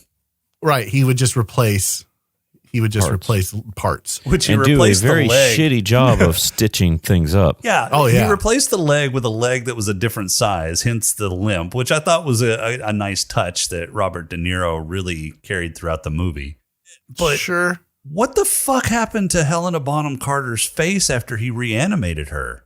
[SPEAKER 5] Right. He would just replace parts.
[SPEAKER 4] which he
[SPEAKER 6] And do a
[SPEAKER 4] replaced
[SPEAKER 6] very
[SPEAKER 4] the leg.
[SPEAKER 6] shitty job of stitching things up.
[SPEAKER 4] Yeah.
[SPEAKER 5] Oh, yeah.
[SPEAKER 4] He replaced the leg with a leg that was a different size, hence the limp, which I thought was a nice touch that Robert De Niro really carried throughout the movie. But
[SPEAKER 5] Sure.
[SPEAKER 4] what the fuck happened to Helena Bonham Carter's face after he reanimated her?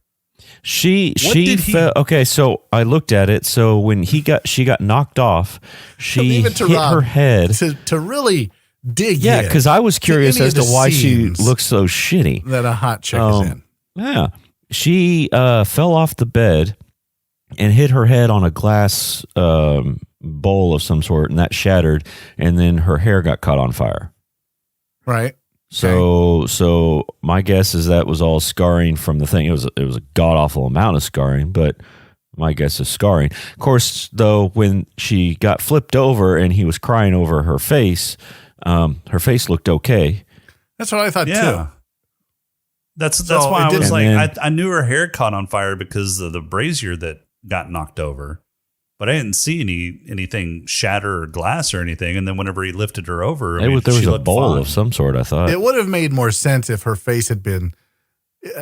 [SPEAKER 6] She
[SPEAKER 4] did he-
[SPEAKER 6] fell. Okay, so I looked at it. So when she got knocked off, she
[SPEAKER 5] Leave
[SPEAKER 6] hit
[SPEAKER 5] it to Rob
[SPEAKER 6] her head.
[SPEAKER 5] to really dig
[SPEAKER 6] Yeah,
[SPEAKER 5] in
[SPEAKER 6] because I was curious
[SPEAKER 5] any
[SPEAKER 6] as
[SPEAKER 5] of
[SPEAKER 6] to
[SPEAKER 5] the
[SPEAKER 6] why she
[SPEAKER 5] scenes
[SPEAKER 6] looks so shitty.
[SPEAKER 5] that a hot chick is in.
[SPEAKER 6] Yeah, she fell off the bed and hit her head on a glass bowl of some sort, and that shattered. And then her hair got caught on fire.
[SPEAKER 5] Right.
[SPEAKER 6] So my guess is that was all scarring from the thing. It was a god awful amount of scarring, but my guess is scarring. Of course, though, when she got flipped over and he was crying over her face looked okay.
[SPEAKER 5] That's what I thought
[SPEAKER 4] Yeah.
[SPEAKER 5] too.
[SPEAKER 4] That's
[SPEAKER 5] So
[SPEAKER 4] why
[SPEAKER 5] it
[SPEAKER 4] I was
[SPEAKER 5] didn't-
[SPEAKER 4] like,
[SPEAKER 6] And then-
[SPEAKER 4] I knew her hair caught on fire because of the brazier that got knocked over. But I didn't see anything shatter or glass or anything. And then whenever he lifted her over,
[SPEAKER 6] There was
[SPEAKER 4] she
[SPEAKER 6] a
[SPEAKER 4] looked
[SPEAKER 6] bowl
[SPEAKER 4] fine.
[SPEAKER 6] of some sort, I thought.
[SPEAKER 5] It would have made more sense if her face had been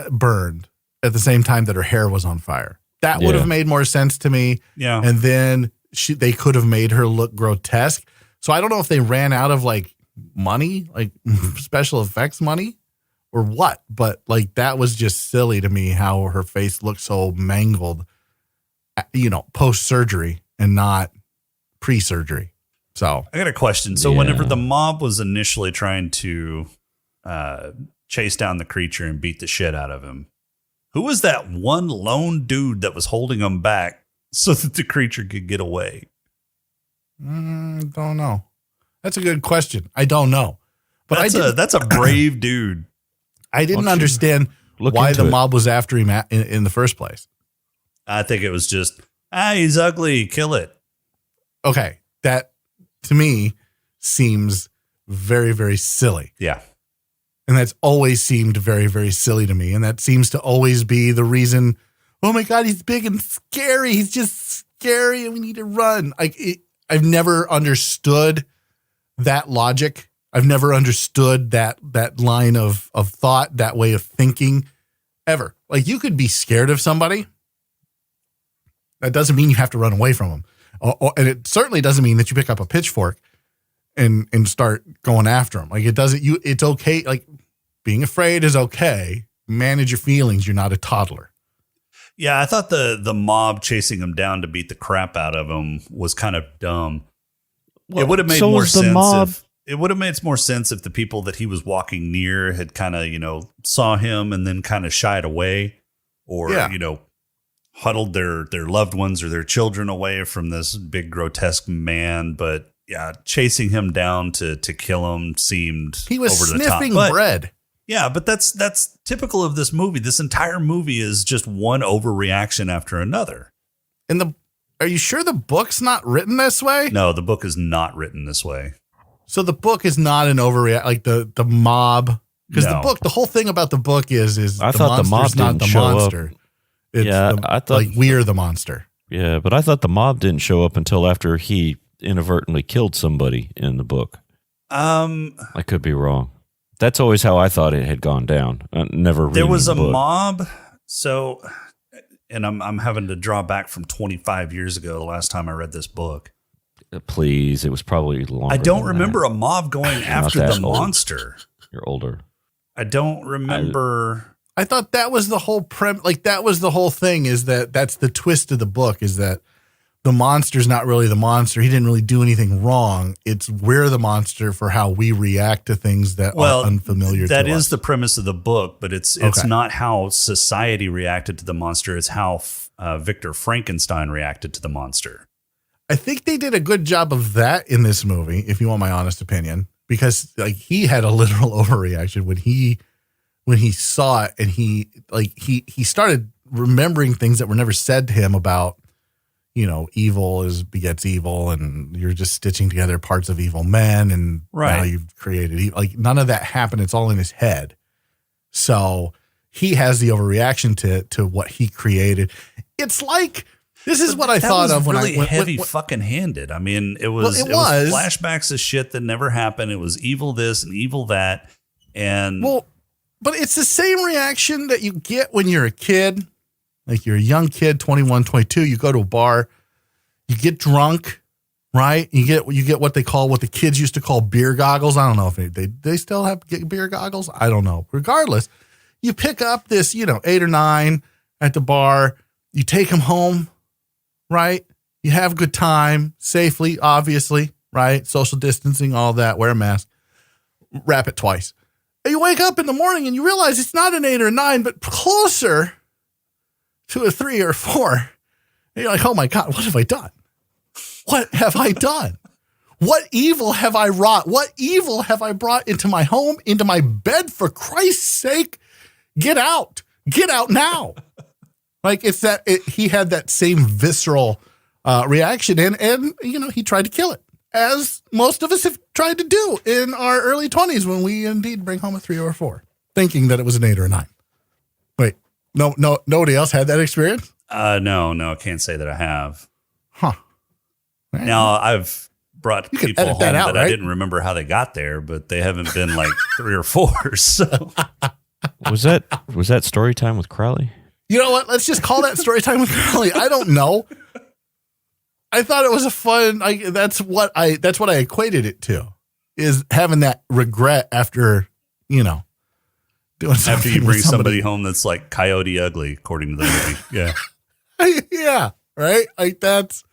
[SPEAKER 5] burned at the same time that her hair was on fire. That would
[SPEAKER 6] Yeah.
[SPEAKER 5] have made more sense to me.
[SPEAKER 4] Yeah.
[SPEAKER 5] And then they could have made her look grotesque. So I don't know if they ran out of like money, like special effects money or what, but like that was just silly to me how her face looked so mangled, post surgery and not pre surgery. So
[SPEAKER 4] I got a question. So
[SPEAKER 6] Yeah.
[SPEAKER 4] whenever the mob was initially trying to chase down the creature and beat the shit out of him, who was that one lone dude that was holding him back so that the creature could get away?
[SPEAKER 5] don't know. That's a good question. I don't know. But
[SPEAKER 4] That's a brave dude.
[SPEAKER 5] I didn't
[SPEAKER 6] Why don't you
[SPEAKER 5] understand
[SPEAKER 6] look
[SPEAKER 5] why
[SPEAKER 6] into
[SPEAKER 5] the
[SPEAKER 6] it?
[SPEAKER 5] mob was after him in the first place.
[SPEAKER 4] I think it was just, he's ugly, kill it.
[SPEAKER 5] Okay, that to me seems very, very silly.
[SPEAKER 4] Yeah.
[SPEAKER 5] And that's always seemed very, very silly to me. And that seems to always be the reason, oh my God, he's big and scary. He's just scary and we need to run. I've never understood that logic. I've never understood that line of thought, that way of thinking ever. Like you could be scared of somebody. That doesn't mean you have to run away from them. And it certainly doesn't mean that you pick up a pitchfork and start going after them. Like it's okay. Like being afraid is okay. Manage your feelings. You're not a toddler.
[SPEAKER 4] Yeah, I thought the mob chasing him down to beat the crap out of him was kind of dumb. It would have made
[SPEAKER 6] so
[SPEAKER 4] more
[SPEAKER 6] was the
[SPEAKER 4] sense
[SPEAKER 6] mob-
[SPEAKER 4] it would have made more sense if the people that he was walking near had kind of, saw him and then kind of shied away or,
[SPEAKER 5] Yeah.
[SPEAKER 4] huddled their loved ones or their children away from this big grotesque man. But yeah, chasing him down to kill him seemed
[SPEAKER 5] He was
[SPEAKER 4] over the top.
[SPEAKER 5] sniffing
[SPEAKER 4] But-
[SPEAKER 5] bread.
[SPEAKER 4] Yeah, but that's typical of this movie. This entire movie is just one overreaction after another.
[SPEAKER 5] Are you sure the book's not written this way?
[SPEAKER 4] No, the book is not written this way.
[SPEAKER 5] So the book is not an overreact. Like the mob Because
[SPEAKER 4] No.
[SPEAKER 5] the book, the whole thing about the book is
[SPEAKER 6] I
[SPEAKER 5] the
[SPEAKER 6] thought the mob
[SPEAKER 5] monster's not
[SPEAKER 6] didn't
[SPEAKER 5] the
[SPEAKER 6] show up.
[SPEAKER 5] monster. It's
[SPEAKER 6] I thought
[SPEAKER 5] like we're the monster.
[SPEAKER 6] Yeah, but I thought the mob didn't show up until after he inadvertently killed somebody in the book. I could be wrong. That's always how I thought it had gone down. Never.
[SPEAKER 4] There was a
[SPEAKER 6] book.
[SPEAKER 4] mob. So, and I'm having to draw back from 25 years ago, the last time I read this book.
[SPEAKER 6] Please, it was probably longer.
[SPEAKER 4] I don't
[SPEAKER 6] than
[SPEAKER 4] remember
[SPEAKER 6] that.
[SPEAKER 4] a mob going after
[SPEAKER 6] that
[SPEAKER 4] the
[SPEAKER 6] old.
[SPEAKER 4] monster.
[SPEAKER 6] You're older.
[SPEAKER 4] I don't remember.
[SPEAKER 5] I thought that was the whole that was the whole thing, is that's the twist of the book, is that the monster's not really the monster. He didn't really do anything wrong. It's we're the monster for how we react to things that are unfamiliar to us.
[SPEAKER 4] That is the premise of the book, but it's not how society reacted to the monster. It's how Victor Frankenstein reacted to the monster.
[SPEAKER 5] I think they did a good job of that in this movie, if you want my honest opinion, because like he had a literal overreaction when he saw it, and he started remembering things that were never said to him about, evil begets evil, and you're just stitching together parts of evil men, and now you've created evil. Like none of that happened. It's all in his head. So he has the overreaction to what he created. It's like, this is what I thought of when
[SPEAKER 4] really
[SPEAKER 5] I
[SPEAKER 4] heavy fucking handed. I mean, it was flashbacks of shit that never happened. It was evil this and evil that. And
[SPEAKER 5] but it's the same reaction that you get when you're a kid. Like you're a young kid, 21, 22, you go to a bar, you get drunk, right? You get what the kids used to call beer goggles. I don't know if they still have beer goggles. I don't know. Regardless, you pick up this, 8 or 9 at the bar, you take them home, right? You have a good time safely, obviously, right? Social distancing, all that, wear a mask, wrap it twice. And you wake up in the morning and you realize it's not an 8 or 9, but closer to a 3 or 4. And you're like, oh my God, what have I done? What have I done? What evil have I wrought? What evil have I brought into my home, into my bed? For Christ's sake, get out. Get out now. Like he had that same visceral reaction, and he tried to kill it, as most of us have tried to do in our early 20s when we indeed bring home a 3 or a 4, thinking that it was an 8 or a 9. Wait, no, nobody else had that experience?
[SPEAKER 4] No, I can't say that I have.
[SPEAKER 5] Huh.
[SPEAKER 4] Now, I've brought people home that
[SPEAKER 5] right?
[SPEAKER 4] I didn't remember how they got there, but they haven't been like 3 or 4. So
[SPEAKER 6] Was that story time with Crowley?
[SPEAKER 5] You know what? Let's just call that story time with Crowley. I don't know. I thought it was a fun. That's what I equated it to, is having that regret after doing something.
[SPEAKER 4] After you bring somebody home that's like Coyote Ugly, according to the movie. Yeah.
[SPEAKER 5] Yeah. Right. Like that's.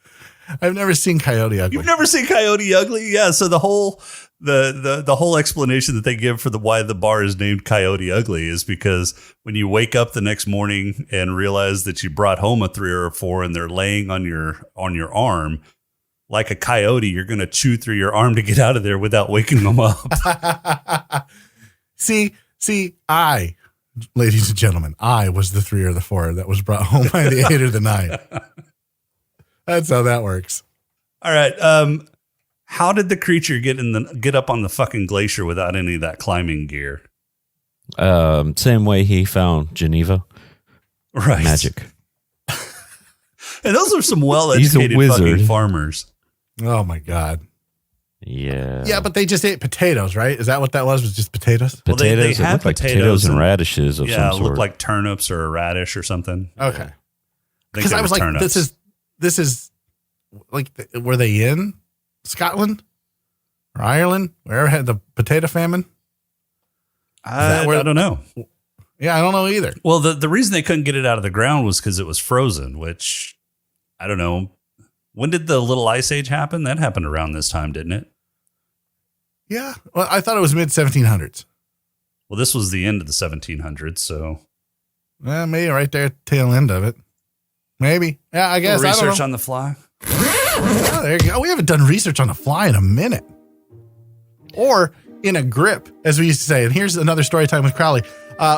[SPEAKER 5] I've never seen Coyote Ugly.
[SPEAKER 4] You've never seen Coyote Ugly? Yeah. So the whole explanation that they give for why the bar is named Coyote Ugly is because when you wake up the next morning and realize that you brought home a 3 or a 4 and they're laying on your arm like a coyote, you're going to chew through your arm to get out of there without waking them up.
[SPEAKER 5] See, ladies and gentlemen, I was the 3 or the 4 that was brought home by the 8 or the 9. That's how that works.
[SPEAKER 4] All right. How did the creature get up on the fucking glacier without any of that climbing gear?
[SPEAKER 6] Same way he found Geneva.
[SPEAKER 4] Right.
[SPEAKER 6] Magic.
[SPEAKER 4] And those are some well-educated fucking farmers.
[SPEAKER 5] Oh my God.
[SPEAKER 6] Yeah.
[SPEAKER 5] Yeah, but they just ate potatoes, right? Is that what that was? Was just potatoes?
[SPEAKER 4] Well,
[SPEAKER 6] Potatoes.
[SPEAKER 4] they
[SPEAKER 6] It
[SPEAKER 4] had
[SPEAKER 6] looked like potatoes and radishes of some
[SPEAKER 4] Yeah, it
[SPEAKER 6] sort.
[SPEAKER 4] looked like turnips or a radish or something.
[SPEAKER 5] Okay.
[SPEAKER 4] Because
[SPEAKER 5] I was like,
[SPEAKER 4] turnips.
[SPEAKER 5] this is like, were they in Scotland or Ireland? Wherever had the potato famine?
[SPEAKER 4] I don't know.
[SPEAKER 5] Yeah, I don't know either.
[SPEAKER 4] Well, the reason they couldn't get it out of the ground was because it was frozen, which I don't know. When did the Little Ice Age happen? That happened around this time, didn't it?
[SPEAKER 5] Yeah. Well, I thought it was mid 1700s.
[SPEAKER 4] Well, this was the end of the 1700s, so.
[SPEAKER 5] Well, maybe right there, tail end of it. Maybe. Yeah, I guess.
[SPEAKER 4] Research
[SPEAKER 5] I
[SPEAKER 4] on the fly.
[SPEAKER 5] Oh, there you go. We haven't done research on the fly in a minute. Or in a grip, as we used to say. And here's another story time with Crowley.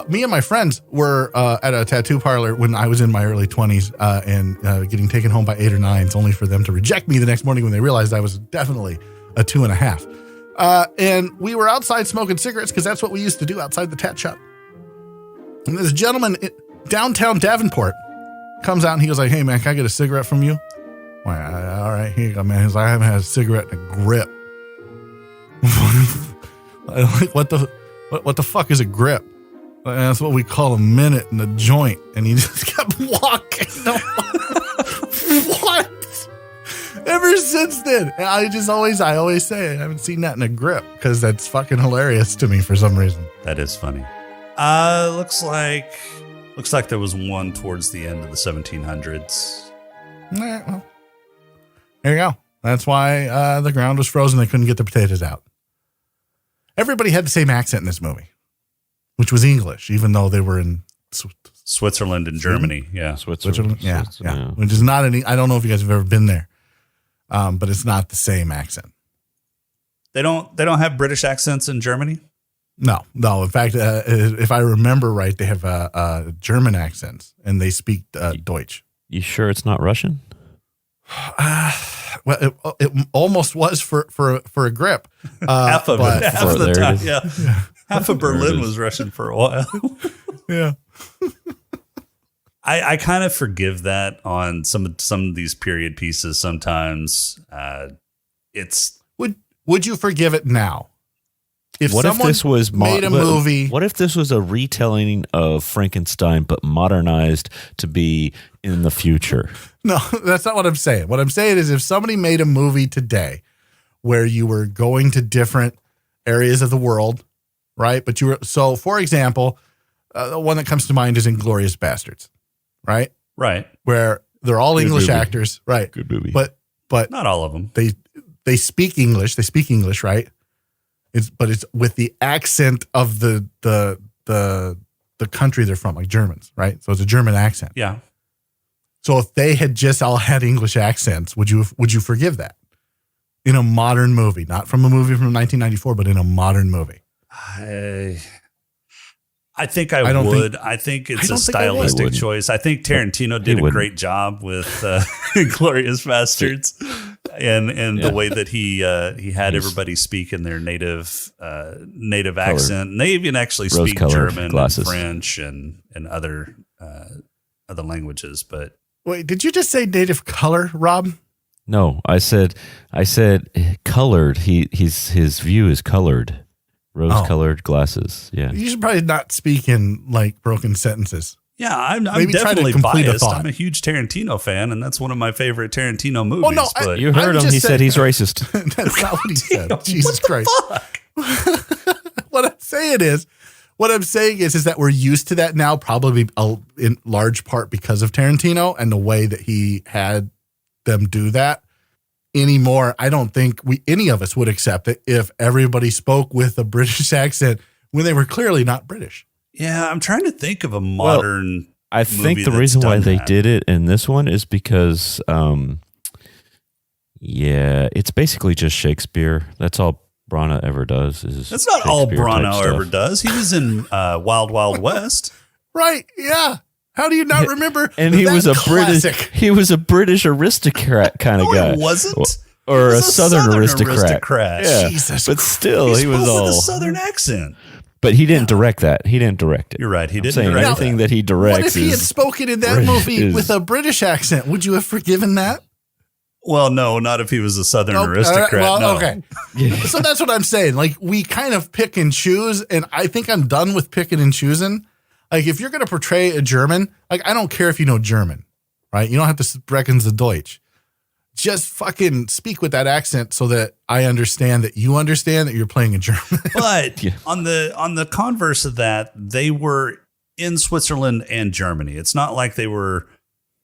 [SPEAKER 5] Me and my friends were at a tattoo parlor when I was in my early 20s and getting taken home by 8 or 9s, only for them to reject me the next morning when they realized I was definitely a 2.5. And we were outside smoking cigarettes because that's what we used to do outside the tat shop. And this gentleman in downtown Davenport comes out and he goes like, "Hey man, can I get a cigarette from you?" All right, here you go, man. He's like, "I haven't had a cigarette in a grip." Like, what the fuck is a grip? Like, that's what we call a minute in a joint. And he just kept walking. What? Ever since then, I always say I haven't seen that in a grip because that's fucking hilarious to me for some reason.
[SPEAKER 4] That is funny. Looks like there was one towards the end of the 1700s.
[SPEAKER 5] Well, there you go. That's why the ground was frozen. They couldn't get the potatoes out. Everybody had the same accent in this movie, which was English, even though they were in
[SPEAKER 4] Switzerland and Germany. Yeah.
[SPEAKER 5] Switzerland. Yeah. Which is not any. I don't know if you guys have ever been there, but it's not the same accent.
[SPEAKER 4] They don't have British accents in Germany?
[SPEAKER 5] No. In fact, if I remember right, they have German accents and they speak Deutsch.
[SPEAKER 6] You sure it's not Russian?
[SPEAKER 5] Well, it almost was for a grip.
[SPEAKER 4] Half of
[SPEAKER 5] but,
[SPEAKER 4] it. Half of the
[SPEAKER 6] there
[SPEAKER 4] time.
[SPEAKER 6] it is.
[SPEAKER 4] Yeah. Half of Berlin was Russian for a while.
[SPEAKER 5] Yeah.
[SPEAKER 4] I kind of forgive that on some of these period pieces. Sometimes
[SPEAKER 5] would you forgive it now?
[SPEAKER 6] What if this was
[SPEAKER 5] made a movie?
[SPEAKER 6] What if this was a retelling of Frankenstein, but modernized to be in the future?
[SPEAKER 5] No, that's not what I'm saying. What I'm saying is if somebody made a movie today where you were going to different areas of the world, right? But so for example, the one that comes to mind is Inglourious Bastards, right?
[SPEAKER 4] Right.
[SPEAKER 5] Where they're all
[SPEAKER 6] Good
[SPEAKER 5] English
[SPEAKER 6] movie.
[SPEAKER 5] actors, right?
[SPEAKER 6] Good movie.
[SPEAKER 5] But
[SPEAKER 4] Not all of them.
[SPEAKER 5] they speak English. They speak English, right? It's with the accent of the country they're from, like Germans, right? So it's a German accent.
[SPEAKER 4] Yeah.
[SPEAKER 5] So if they had just all had English accents, would you forgive that in a modern movie, not from a movie from 1994, but in a modern movie?
[SPEAKER 4] I think I would. I think it's a stylistic choice. I think Tarantino did a great job with Inglourious Bastards and the way that he had everybody speak in their native accent. And they even actually speak German and French and other languages. But
[SPEAKER 5] wait, did you just say native color, Rob?
[SPEAKER 6] No, I said colored. His view is colored. Rose-colored glasses. Yeah,
[SPEAKER 5] you should probably not speak in like broken sentences.
[SPEAKER 4] yeah, I'm
[SPEAKER 5] Maybe try to
[SPEAKER 4] definitely
[SPEAKER 5] complete a
[SPEAKER 4] biased.
[SPEAKER 5] thought.
[SPEAKER 4] I'm a huge Tarantino fan, and that's one of my favorite Tarantino movies.
[SPEAKER 5] no,
[SPEAKER 4] but
[SPEAKER 6] you heard him. He said he's racist.
[SPEAKER 5] That's not what he said. Jesus
[SPEAKER 4] what the
[SPEAKER 5] Christ.
[SPEAKER 4] fuck?
[SPEAKER 5] What I'm saying is that we're used to that now, probably in large part because of Tarantino and the way that he had them do that. Anymore, I don't think any of us would accept it if everybody spoke with a British accent when they were clearly not British.
[SPEAKER 4] Yeah, I'm trying to think of a modern.
[SPEAKER 6] I think
[SPEAKER 4] movie
[SPEAKER 6] the
[SPEAKER 4] that's
[SPEAKER 6] reason why
[SPEAKER 4] done
[SPEAKER 6] they
[SPEAKER 4] that.
[SPEAKER 6] did it in this one is because, it's basically just Shakespeare. That's all Branagh ever does.
[SPEAKER 4] That's not all
[SPEAKER 6] Shakespeare type
[SPEAKER 4] Branagh
[SPEAKER 6] stuff.
[SPEAKER 4] ever does. He was in Wild Wild West.
[SPEAKER 5] Right? Yeah. How do you not remember?
[SPEAKER 6] And he
[SPEAKER 5] that
[SPEAKER 6] was a
[SPEAKER 5] classic?
[SPEAKER 6] He was a British aristocrat kind of
[SPEAKER 4] No,
[SPEAKER 6] guy.
[SPEAKER 4] he wasn't.
[SPEAKER 6] Or
[SPEAKER 4] He
[SPEAKER 6] a
[SPEAKER 4] was
[SPEAKER 6] Southern aristocrat. Yeah,
[SPEAKER 5] Jesus
[SPEAKER 6] but still,
[SPEAKER 4] He
[SPEAKER 6] he was
[SPEAKER 4] spoke with a
[SPEAKER 6] all.
[SPEAKER 4] Southern accent.
[SPEAKER 6] But he didn't direct that. He didn't direct it.
[SPEAKER 4] You're right. He
[SPEAKER 6] I'm
[SPEAKER 4] didn't
[SPEAKER 6] saying
[SPEAKER 4] direct
[SPEAKER 6] anything
[SPEAKER 4] that.
[SPEAKER 6] that he directs.
[SPEAKER 5] What if he had spoken in that movie with a British accent? Would you have forgiven that?
[SPEAKER 4] Well, no, not if he was a Southern
[SPEAKER 5] Oh,
[SPEAKER 4] aristocrat.
[SPEAKER 5] all right, well,
[SPEAKER 4] no.
[SPEAKER 5] okay. So that's what I'm saying. Like, we kind of pick and choose, and I think I'm done with picking and choosing. Like, if you're going to portray a German, like, I don't care if you know German, right? You don't have to sprechen the Deutsch. Just fucking speak with that accent so that I understand that you understand that you're playing a German.
[SPEAKER 4] But
[SPEAKER 6] Yeah.
[SPEAKER 4] on the converse of that, they were in Switzerland and Germany. It's not like they were.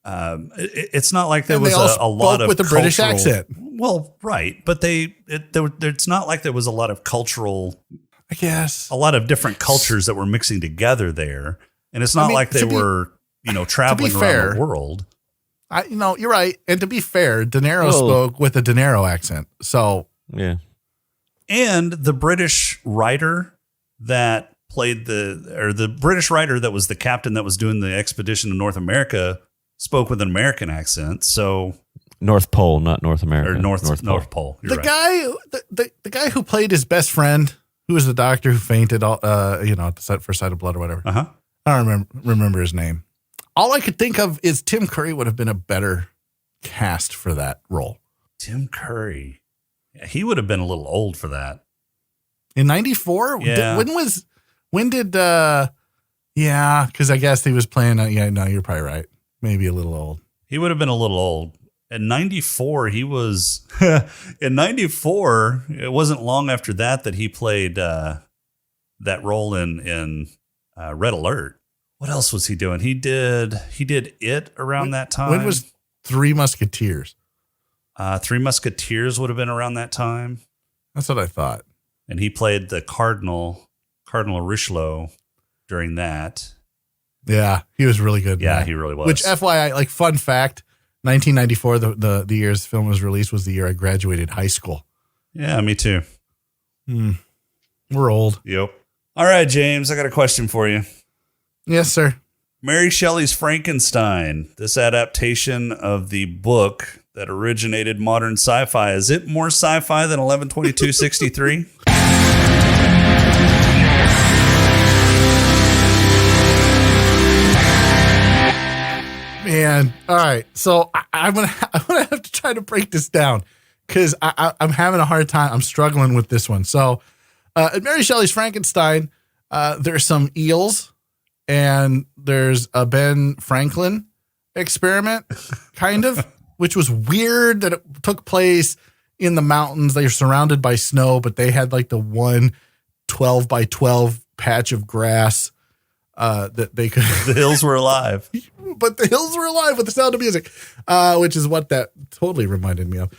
[SPEAKER 4] It's not like there
[SPEAKER 5] And
[SPEAKER 4] was
[SPEAKER 5] they all
[SPEAKER 4] a lot
[SPEAKER 5] spoke
[SPEAKER 4] of
[SPEAKER 5] with a British
[SPEAKER 4] cultural-
[SPEAKER 5] accent.
[SPEAKER 4] Well, right, but it's not like there was a lot of cultural,
[SPEAKER 5] I guess.
[SPEAKER 4] a lot of different cultures that were mixing together there, and it's not like they were traveling around
[SPEAKER 5] fair,
[SPEAKER 4] the world.
[SPEAKER 5] You're right. And to be fair, De Niro spoke with a De Niro accent. So
[SPEAKER 6] Yeah.
[SPEAKER 4] And the British writer that played the British writer that was the captain that was doing the expedition to North America spoke with an American accent. So
[SPEAKER 6] North Pole, not North America.
[SPEAKER 4] Or North Pole. You're
[SPEAKER 5] The
[SPEAKER 4] right.
[SPEAKER 5] guy, the guy who played his best friend, who was the doctor who fainted, at the first sight of blood or whatever.
[SPEAKER 4] Uh-huh.
[SPEAKER 5] I don't remember his name. All I could think of is Tim Curry would have been a better cast for that role.
[SPEAKER 4] Tim Curry. Yeah, he would have been a little old for that.
[SPEAKER 5] In 94?
[SPEAKER 4] Yeah.
[SPEAKER 5] Because I guess he was playing, no, you're probably right. Maybe a little old.
[SPEAKER 4] He would have been a little old. In 94, he was, in 94, it wasn't long after that he played that role in Red Alert. What else was he doing? He did It around that time.
[SPEAKER 5] When was Three Musketeers?
[SPEAKER 4] Three Musketeers would have been around that time.
[SPEAKER 5] That's what I thought.
[SPEAKER 4] And he played the Cardinal Richelieu during that.
[SPEAKER 5] Yeah, he was really good.
[SPEAKER 4] Yeah, he really was.
[SPEAKER 5] Which, FYI, like fun fact, 1994, the year this film was released, was the year I graduated high school.
[SPEAKER 4] Yeah, me too.
[SPEAKER 5] We're old.
[SPEAKER 4] Yep. All right, James, I got a question for you.
[SPEAKER 5] Yes, sir.
[SPEAKER 4] Mary Shelley's Frankenstein, this adaptation of the book that originated modern sci-fi, is it more sci-fi than 11/22/63?
[SPEAKER 5] Man, all right. So I'm gonna have to try to break this down because I'm having a hard time. I'm struggling with this one. So, at Mary Shelley's Frankenstein, there's some eels, and there's a Ben Franklin experiment, kind of, which was weird that it took place in the mountains. They were surrounded by snow, but they had like the 12 by 12 patch of grass that they could.
[SPEAKER 4] The hills were alive.
[SPEAKER 5] But the hills were alive with the sound of music, which is what that totally reminded me of.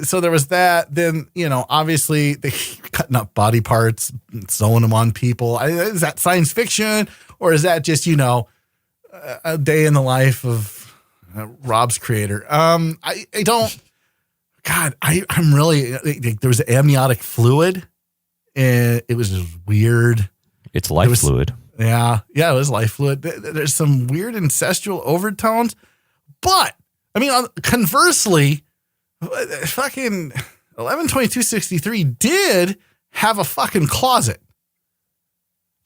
[SPEAKER 5] So there was that. Then, obviously they cutting up body parts, sewing them on people. Is that science fiction, or is that just, a day in the life of Rob's creator? I don't, God, I'm really, there was amniotic fluid, and it was just weird.
[SPEAKER 6] It's life fluid.
[SPEAKER 5] Yeah, it was life fluid. There's some weird incestual overtones, but conversely, fucking 11/22/63 did have a fucking closet.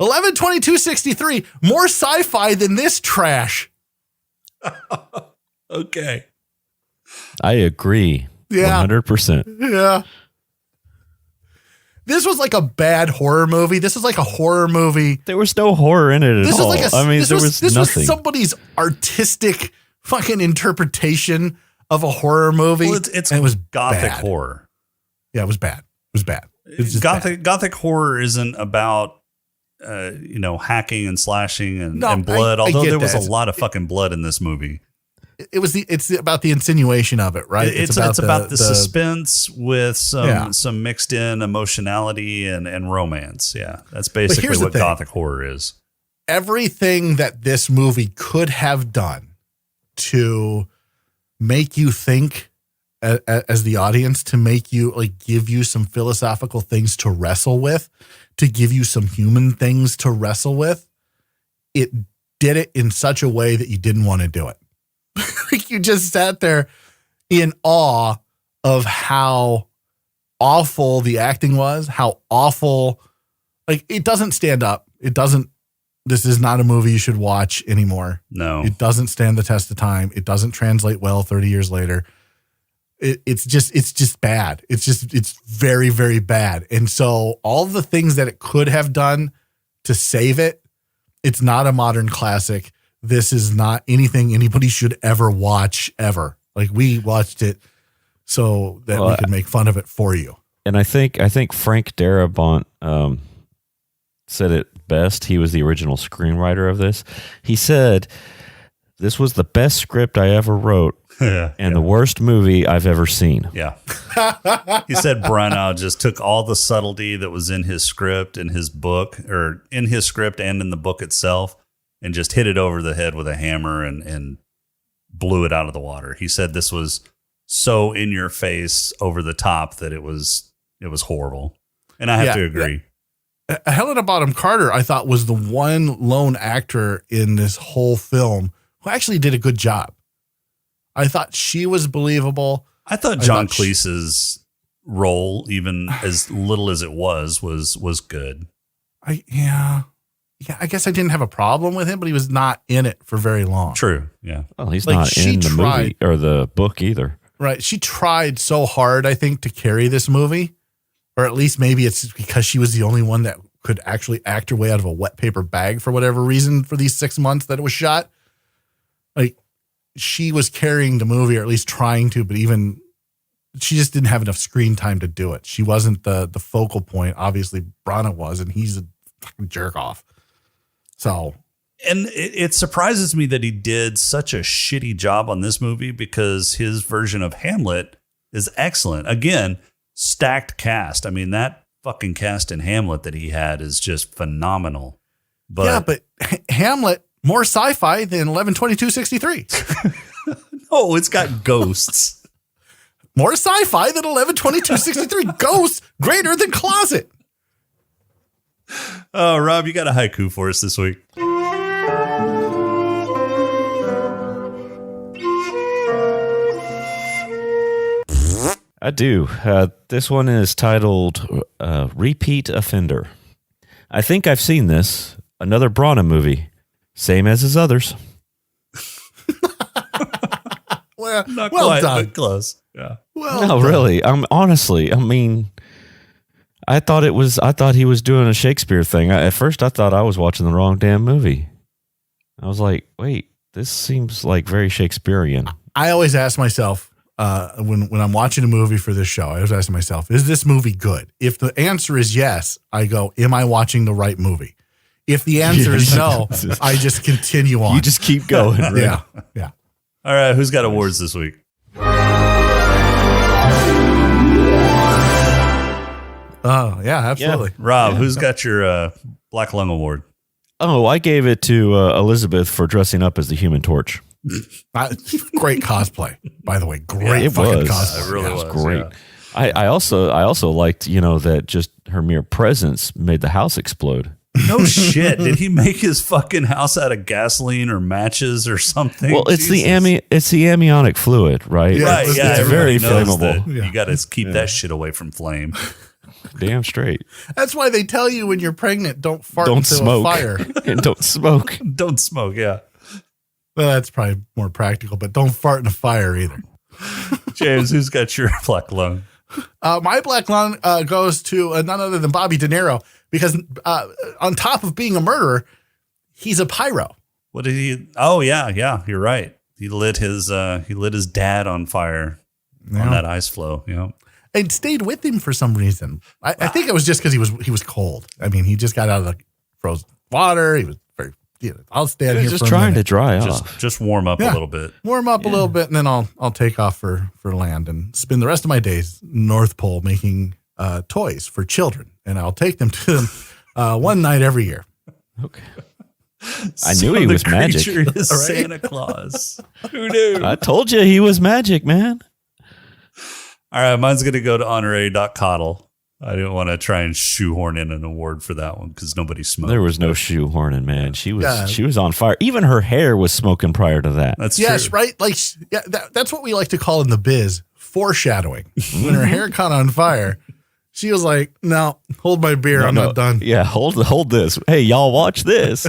[SPEAKER 5] 11/22/63 more sci-fi than this trash.
[SPEAKER 4] Okay,
[SPEAKER 6] I agree.
[SPEAKER 5] Yeah,
[SPEAKER 6] 100%.
[SPEAKER 5] Yeah. This was like a bad horror movie. This was like a horror movie.
[SPEAKER 6] There was no horror in it at all. There was
[SPEAKER 5] this
[SPEAKER 6] nothing.
[SPEAKER 5] was somebody's artistic fucking interpretation of a horror movie.
[SPEAKER 4] Well, and it was gothic
[SPEAKER 5] bad.
[SPEAKER 4] horror.
[SPEAKER 5] Yeah, it was bad. It was bad. It was just
[SPEAKER 4] Gothic horror isn't about hacking and slashing and blood.
[SPEAKER 5] I
[SPEAKER 4] although
[SPEAKER 5] get
[SPEAKER 4] there was
[SPEAKER 5] that.
[SPEAKER 4] a lot of fucking blood in this movie.
[SPEAKER 5] It's about the insinuation of it, right?
[SPEAKER 4] It's about the suspense with some mixed in emotionality and romance. Yeah, that's basically what gothic horror is.
[SPEAKER 5] Everything that this movie could have done to make you think as the audience, to make you give you some philosophical things to wrestle with, to give you some human things to wrestle with, it did it in such a way that you didn't want to do it. You just sat there in awe of how awful the acting was, how awful, it doesn't stand up. This is not a movie you should watch anymore.
[SPEAKER 4] No,
[SPEAKER 5] it doesn't stand the test of time. It doesn't translate well 30 years later. It's just bad. It's very, very bad. And so all the things that it could have done to save it, it's not a modern classic. This is not anything anybody should ever watch ever. We watched it so that we could make fun of it for you.
[SPEAKER 6] And I think Frank Darabont said it best. He was the original screenwriter of this. He said, "This was the best script I ever wrote and the worst movie I've ever seen."
[SPEAKER 4] Yeah. He said Branagh just took all the subtlety that was in his script, in his book, or in his script and in the book itself, and just hit it over the head with a hammer and blew it out of the water. He said this was so in your face, over the top, that it was horrible. And I have to agree.
[SPEAKER 5] Helena Bonham Carter, I thought, was the one lone actor in this whole film who actually did a good job. I thought she was believable.
[SPEAKER 4] I thought John Cleese's role, even as little as it was good.
[SPEAKER 5] Yeah, I guess I didn't have a problem with him, but he was not in it for very long.
[SPEAKER 4] True. Yeah.
[SPEAKER 6] Well, he's not in the movie or the book either.
[SPEAKER 5] Right. She tried so hard, I think, to carry this movie, or at least maybe it's because she was the only one that could actually act her way out of a wet paper bag for whatever reason for these 6 months that it was shot. Like, she was carrying the movie, or at least trying to, but even she just didn't have enough screen time to do it. She wasn't the focal point. Obviously, Branagh was, and he's a fucking jerk off. So,
[SPEAKER 4] and it surprises me that he did such a shitty job on this movie, because his version of Hamlet is excellent. Again, stacked cast. I mean, that fucking cast in Hamlet that he had is just phenomenal. But
[SPEAKER 5] yeah, but Hamlet, more sci-fi than 11/22/63.
[SPEAKER 4] No, it's got ghosts.
[SPEAKER 5] More sci-fi than 11/22/63. Ghosts greater than closet.
[SPEAKER 4] Oh, Rob, you got a haiku for us this week.
[SPEAKER 6] I do. This one is titled Repeat Offender. I think I've seen this. Another Branagh movie. Same as his others.
[SPEAKER 5] Well,
[SPEAKER 4] Not
[SPEAKER 5] well
[SPEAKER 4] quite,
[SPEAKER 5] done.
[SPEAKER 4] but close. Yeah.
[SPEAKER 5] Well
[SPEAKER 6] No,
[SPEAKER 5] done.
[SPEAKER 6] really. Honestly, I mean, I thought he was doing a Shakespeare thing. At first, I thought I was watching the wrong damn movie. I was like, wait, this seems like very Shakespearean.
[SPEAKER 5] I always ask myself, when I'm watching a movie for this show, I was asking myself, is this movie good? If the answer is yes, I go, am I watching the right movie? If the answer is no, I just continue on.
[SPEAKER 6] You just keep going. Right?
[SPEAKER 5] Yeah. Yeah.
[SPEAKER 4] All right. Who's got awards this week?
[SPEAKER 5] Oh, yeah, absolutely.
[SPEAKER 4] Rob, who's got your Black Lung Award?
[SPEAKER 6] Oh, I gave it to Elizabeth for dressing up as the Human Torch.
[SPEAKER 5] Great cosplay, by the way. Great fucking cosplay.
[SPEAKER 4] It really was.
[SPEAKER 6] Great.
[SPEAKER 4] Yeah.
[SPEAKER 6] I also liked, that just her mere presence made the house explode.
[SPEAKER 4] No shit. Did he make his fucking house out of gasoline or matches or something?
[SPEAKER 6] Well, it's the amniotic fluid, right?
[SPEAKER 5] Yeah,
[SPEAKER 4] right. Yeah,
[SPEAKER 6] it's
[SPEAKER 4] everybody
[SPEAKER 6] very
[SPEAKER 4] knows
[SPEAKER 6] flammable.
[SPEAKER 4] that You got to keep that shit away from flame.
[SPEAKER 6] Damn straight.
[SPEAKER 5] That's why they tell you when you're pregnant, don't fart
[SPEAKER 6] Don't
[SPEAKER 5] into
[SPEAKER 6] smoke.
[SPEAKER 5] a fire.
[SPEAKER 6] And don't smoke.
[SPEAKER 4] Don't smoke. Yeah.
[SPEAKER 5] Well, that's probably more practical, but don't fart in a fire either.
[SPEAKER 4] James, who's got your Black Lung?
[SPEAKER 5] My Black Lung goes to none other than Bobby De Niro, because on top of being a murderer, he's a pyro.
[SPEAKER 4] What did he? Oh yeah, you're right. He lit his dad on fire on that ice floe. Yeah,
[SPEAKER 5] and stayed with him for some reason. I think it was just because he was cold. I mean, he just got out of the frozen water. He was very. I'll stand here.
[SPEAKER 6] Just
[SPEAKER 5] for a
[SPEAKER 6] trying
[SPEAKER 5] minute.
[SPEAKER 6] to dry off.
[SPEAKER 4] just warm up a little bit.
[SPEAKER 5] Warm up a little bit, and then I'll take off for land and spend the rest of my days North Pole making toys for children, and I'll take them to them one night every year.
[SPEAKER 6] Okay. I knew he was magic.
[SPEAKER 4] Creature is
[SPEAKER 5] Right?
[SPEAKER 4] Santa Claus. Who knew?
[SPEAKER 6] I told you he was magic, man.
[SPEAKER 4] All right, mine's going to go to honorary Coddle. I didn't want to try and shoehorn in an award for that one because nobody smoked.
[SPEAKER 6] There was no shoehorning, man. She was on fire. Even her hair was smoking prior to that.
[SPEAKER 4] That's
[SPEAKER 5] Yes,
[SPEAKER 4] true.
[SPEAKER 5] right. Like that's what we like to call in the biz foreshadowing. When her hair caught on fire, she was like, "No, hold my beer. I'm not done."
[SPEAKER 6] Yeah, hold this. Hey, y'all, watch this.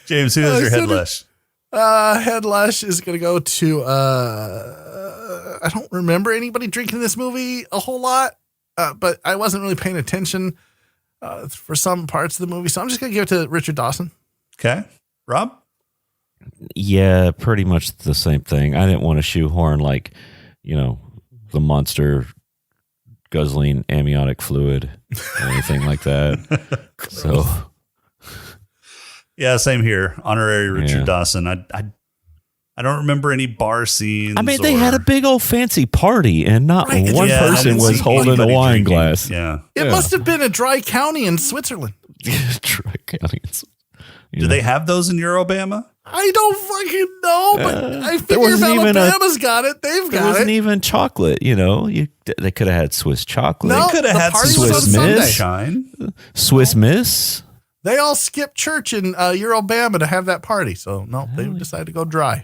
[SPEAKER 4] James, who has your head lush?
[SPEAKER 5] Head lush is going to go to. I don't remember anybody drinking this movie a whole lot. But I wasn't really paying attention for some parts of the movie, so I'm just going to give it to Richard Dawson.
[SPEAKER 4] Okay. Rob?
[SPEAKER 6] Yeah, pretty much the same thing. I didn't want to shoehorn the monster guzzling amniotic fluid or anything like that. So,
[SPEAKER 4] Yeah, same here. Honorary Richard
[SPEAKER 6] Yeah.
[SPEAKER 4] Dawson. I don't remember any bar scenes.
[SPEAKER 6] I mean, they had a big old fancy party, and not
[SPEAKER 5] Right,
[SPEAKER 6] one
[SPEAKER 4] I
[SPEAKER 6] person
[SPEAKER 4] didn't
[SPEAKER 6] was
[SPEAKER 4] see
[SPEAKER 6] holding a
[SPEAKER 4] anybody
[SPEAKER 6] wine
[SPEAKER 4] drinking.
[SPEAKER 6] glass.
[SPEAKER 4] Yeah.
[SPEAKER 5] It must have been a dry county in Switzerland.
[SPEAKER 6] Try counties.
[SPEAKER 4] Do they have those in Eurobama?
[SPEAKER 5] I don't fucking know, but I figure if
[SPEAKER 6] wasn't even
[SPEAKER 5] Alabama's got it, they've
[SPEAKER 6] There
[SPEAKER 5] got
[SPEAKER 6] wasn't
[SPEAKER 5] it.
[SPEAKER 6] even chocolate, They could have had Swiss chocolate.
[SPEAKER 5] No,
[SPEAKER 4] Could have
[SPEAKER 5] the
[SPEAKER 4] had
[SPEAKER 5] party
[SPEAKER 4] some
[SPEAKER 5] was on
[SPEAKER 6] Swiss
[SPEAKER 5] Sunday.
[SPEAKER 6] Miss.
[SPEAKER 4] Shine.
[SPEAKER 6] Swiss Miss.
[SPEAKER 5] They all skipped church in Eurobama to have that party, so no, they decided to go dry.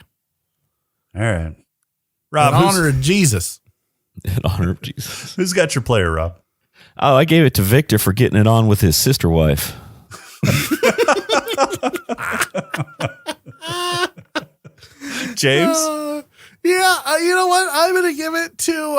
[SPEAKER 4] All right. Rob,
[SPEAKER 5] in honor of Jesus.
[SPEAKER 6] In honor of Jesus.
[SPEAKER 4] Who's got your player, Rob?
[SPEAKER 6] Oh, I gave it to Victor for getting it on with his sister wife.
[SPEAKER 4] James?
[SPEAKER 5] You know what? I'm gonna give it to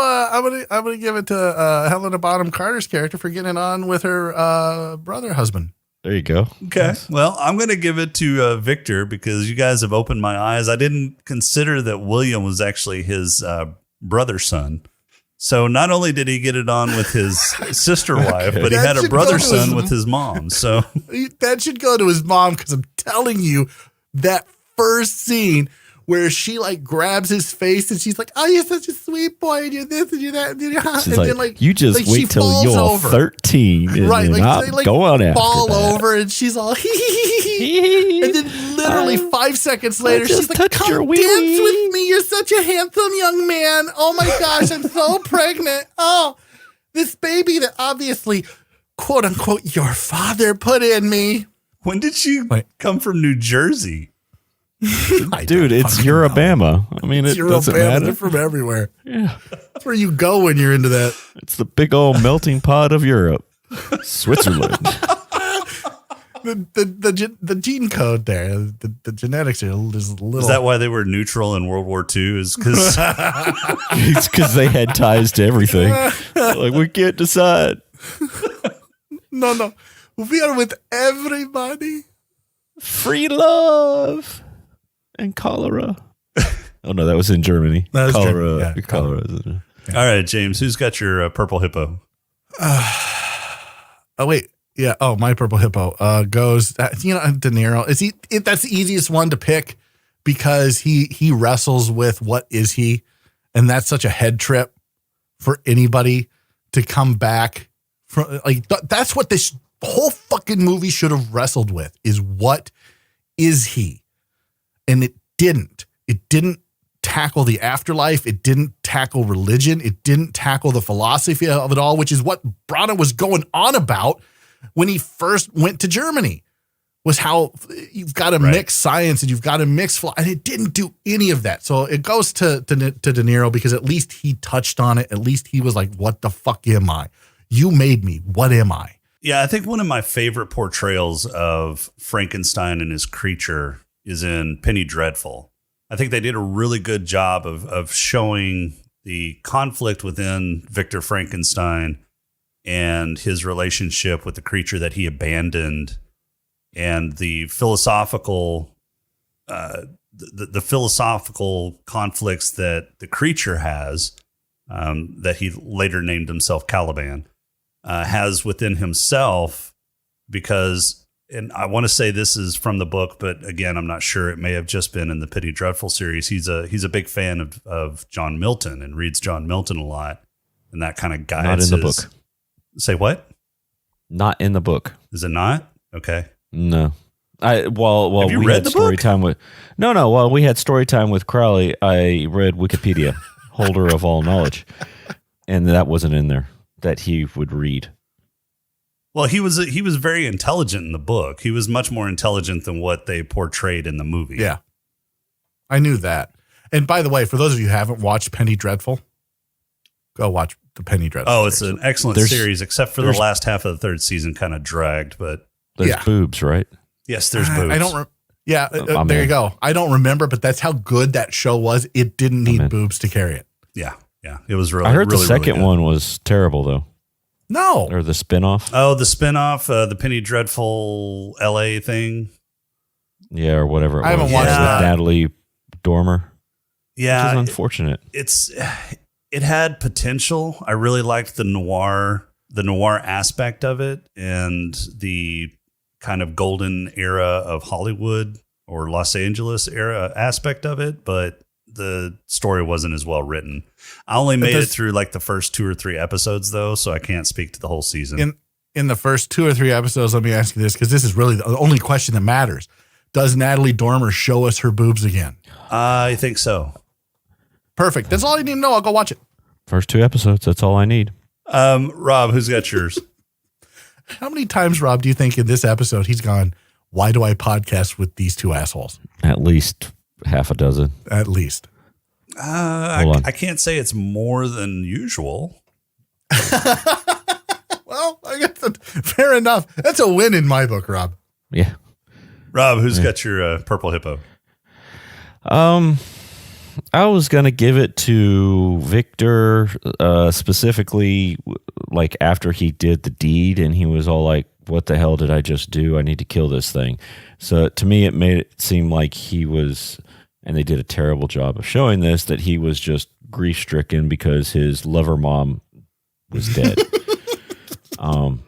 [SPEAKER 5] I'm gonna give it to Helena Bonham Carter's character for getting it on with her brother husband.
[SPEAKER 6] There you go.
[SPEAKER 4] Okay. Well, I'm going to give it to Victor because you guys have opened my eyes. I didn't consider that William was actually his brother's son. So not only did he get it on with his sister wife, but he had a brother son with his mom. So
[SPEAKER 5] that should go to his mom, because I'm telling you, that first scene where she like grabs his face and she's like, "Oh, you're such a sweet boy, and you're this and you're that," and then like
[SPEAKER 6] you just wait till you're over. 13, and
[SPEAKER 5] right?
[SPEAKER 6] then
[SPEAKER 5] Like, they
[SPEAKER 6] go on after
[SPEAKER 5] fall
[SPEAKER 6] that.
[SPEAKER 5] over, and she's all and then literally 5 seconds later, she's like, "Come dance with me. You're such a handsome young man. Oh my gosh, I'm so pregnant. Oh, this baby that obviously, quote unquote, your father put in me."
[SPEAKER 4] When did she come from New Jersey?
[SPEAKER 6] Dude, it's Urabama. I mean, it doesn't matter.
[SPEAKER 5] They're from everywhere.
[SPEAKER 6] Yeah.
[SPEAKER 5] That's where you go when you're into that.
[SPEAKER 6] It's the big old melting pot of Europe. Switzerland.
[SPEAKER 5] The gene code there, the genetics are just a little.
[SPEAKER 4] Is that why they were neutral in World War II? Is because
[SPEAKER 6] it's because they had ties to everything. Like, we can't decide.
[SPEAKER 5] No. We are with everybody.
[SPEAKER 6] Free love and cholera. Oh, no, that was in Germany.
[SPEAKER 5] That was
[SPEAKER 6] cholera.
[SPEAKER 5] Germany. Yeah,
[SPEAKER 6] cholera.
[SPEAKER 4] All right, James, who's got your purple hippo?
[SPEAKER 5] Oh, wait. Yeah. Oh, my purple hippo goes, De Niro. That's the easiest one to pick because he wrestles with what is he. And that's such a head trip for anybody to come back from. Like, that's what this whole fucking movie should have wrestled with, is what is he? And it didn't. It didn't tackle the afterlife. It didn't tackle religion. It didn't tackle the philosophy of it all, which is what Branagh was going on about when he first went to Germany, was how you've got to mix science and you've got to mix and it didn't do any of that. So it goes to De Niro because at least he touched on it. At least he was like, what the fuck am I? You made me. What am I?
[SPEAKER 4] Yeah, I think one of my favorite portrayals of Frankenstein and his creature is in Penny Dreadful. I think they did a really good job of showing the conflict within Victor Frankenstein and his relationship with the creature that he abandoned, and the philosophical the philosophical conflicts that the creature has, that he later named himself Caliban, has within himself, because, and I want to say this is from the book, but again, I'm not sure. It may have just been in the Penny Dreadful series. He's a big fan of John Milton and reads John Milton a lot, and that kind of guides.
[SPEAKER 6] Not in the book.
[SPEAKER 4] Say what?
[SPEAKER 6] Not in the book.
[SPEAKER 4] Is it not? Okay.
[SPEAKER 6] No.
[SPEAKER 4] Have you
[SPEAKER 6] we
[SPEAKER 4] read
[SPEAKER 6] had
[SPEAKER 4] the
[SPEAKER 6] story
[SPEAKER 4] book?
[SPEAKER 6] time with while we had story time with Crowley, I read Wikipedia, holder of all knowledge, and that wasn't in there that he would read.
[SPEAKER 4] Well, he was very intelligent in the book. He was much more intelligent than what they portrayed in the movie.
[SPEAKER 5] Yeah, I knew that. And by the way, for those of you who haven't watched Penny Dreadful, go watch the Penny Dreadful.
[SPEAKER 4] Oh, it's an excellent series, except for the last half of the third season kind of dragged. But
[SPEAKER 6] there's boobs, right?
[SPEAKER 4] Yes, there's boobs.
[SPEAKER 5] I don't. There you go. I don't remember, but that's how good that show was. It didn't need boobs to carry it.
[SPEAKER 4] Yeah, it was really.
[SPEAKER 6] I heard
[SPEAKER 4] really,
[SPEAKER 6] the second
[SPEAKER 4] really
[SPEAKER 6] one was terrible though.
[SPEAKER 5] No,
[SPEAKER 6] or the spinoff.
[SPEAKER 4] Oh, the spinoff, the Penny Dreadful LA thing.
[SPEAKER 6] Yeah, or whatever it was.
[SPEAKER 5] I haven't watched that.
[SPEAKER 6] With Natalie Dormer.
[SPEAKER 4] Yeah,
[SPEAKER 6] which is unfortunate.
[SPEAKER 4] It had potential. I really liked the noir aspect of it, and the kind of golden era of Hollywood or Los Angeles era aspect of it, but the story wasn't as well written. I only made it through like the first 2 or 3 episodes though, so I can't speak to the whole season.
[SPEAKER 5] In the first 2 or 3 episodes, let me ask you this, because this is really the only question that matters. Does Natalie Dormer show us her boobs again?
[SPEAKER 4] I think so.
[SPEAKER 5] Perfect. That's all I need to know. I'll go watch it.
[SPEAKER 6] First 2 episodes. That's all I need.
[SPEAKER 4] Rob, who's got yours?
[SPEAKER 5] How many times, Rob, do you think in this episode he's gone, why do I podcast with these 2 assholes?
[SPEAKER 6] At least half a dozen.
[SPEAKER 5] At least.
[SPEAKER 4] I can't say it's more than usual.
[SPEAKER 5] Well, I guess fair enough. That's a win in my book, Rob.
[SPEAKER 6] Yeah.
[SPEAKER 4] Rob, who's got your purple hippo?
[SPEAKER 6] I was going to give it to Victor, specifically like after he did the deed and he was all like, what the hell did I just do? I need to kill this thing. So to me, it made it seem like he was, and they did a terrible job of showing this, that he was just grief stricken because his lover mom was dead. So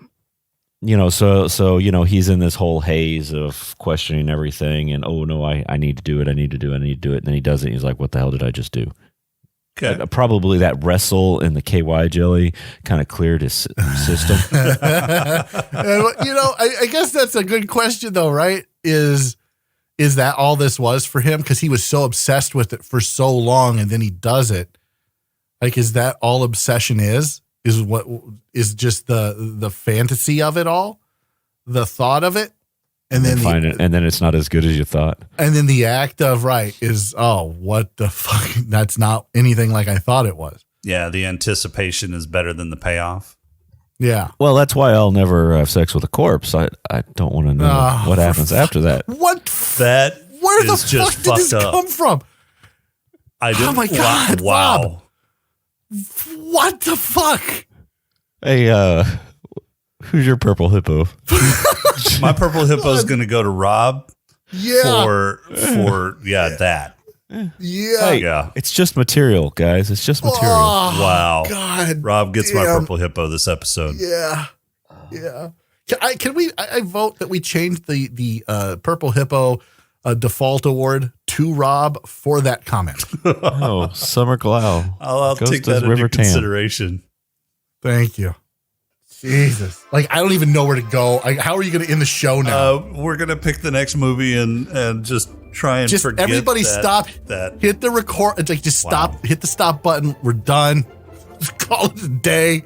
[SPEAKER 6] he's in this whole haze of questioning everything and, oh no, I need to do it. I need to do it. And then he does it. He's like, what the hell did I just do?
[SPEAKER 4] Okay.
[SPEAKER 6] Probably that wrestle in the KY jelly kind of cleared his system.
[SPEAKER 5] I guess that's a good question though, right? Is that all this was for him? Because he was so obsessed with it for so long and then he does it. Like, is that all obsession is? Is what is just the fantasy of it all, the thought of it, and then
[SPEAKER 6] and then it's not as good as you thought.
[SPEAKER 5] And then the act of is what the fuck? That's not anything like I thought it was.
[SPEAKER 4] Yeah, the anticipation is better than the payoff.
[SPEAKER 5] Yeah.
[SPEAKER 6] Well, that's why I'll never have sex with a corpse. I don't want to know what happens after that.
[SPEAKER 5] What?
[SPEAKER 4] That
[SPEAKER 5] Where the
[SPEAKER 4] is just
[SPEAKER 5] fuck did this come from?
[SPEAKER 4] Oh
[SPEAKER 5] my God!
[SPEAKER 4] Wow.
[SPEAKER 5] Rob. What the fuck?
[SPEAKER 6] Hey, who's your purple hippo?
[SPEAKER 4] My purple hippo is going to go to Rob.
[SPEAKER 5] Yeah.
[SPEAKER 4] For that.
[SPEAKER 5] Yeah.
[SPEAKER 6] Hey,
[SPEAKER 4] Yeah.
[SPEAKER 6] It's just material, guys. It's just material.
[SPEAKER 5] Oh,
[SPEAKER 4] Wow.
[SPEAKER 5] God.
[SPEAKER 4] Rob gets my
[SPEAKER 5] damn.
[SPEAKER 4] purple hippo this episode.
[SPEAKER 5] Yeah. Yeah. Can I vote that we change the purple hippo default award to Rob for that comment?
[SPEAKER 6] Oh, Summer Glau.
[SPEAKER 4] I'll
[SPEAKER 6] Goes
[SPEAKER 4] take
[SPEAKER 6] to
[SPEAKER 4] that into
[SPEAKER 6] River Tam.
[SPEAKER 4] consideration.
[SPEAKER 5] Thank you. Jesus. Like, I don't even know where to go. How are you going to end the show now?
[SPEAKER 4] We're going to pick the next movie and just try and
[SPEAKER 5] Just
[SPEAKER 4] forget
[SPEAKER 5] everybody stop.
[SPEAKER 4] that.
[SPEAKER 5] Hit the record. It's like, just stop.
[SPEAKER 4] Wow.
[SPEAKER 5] Hit the stop button. We're done. Just call it a day.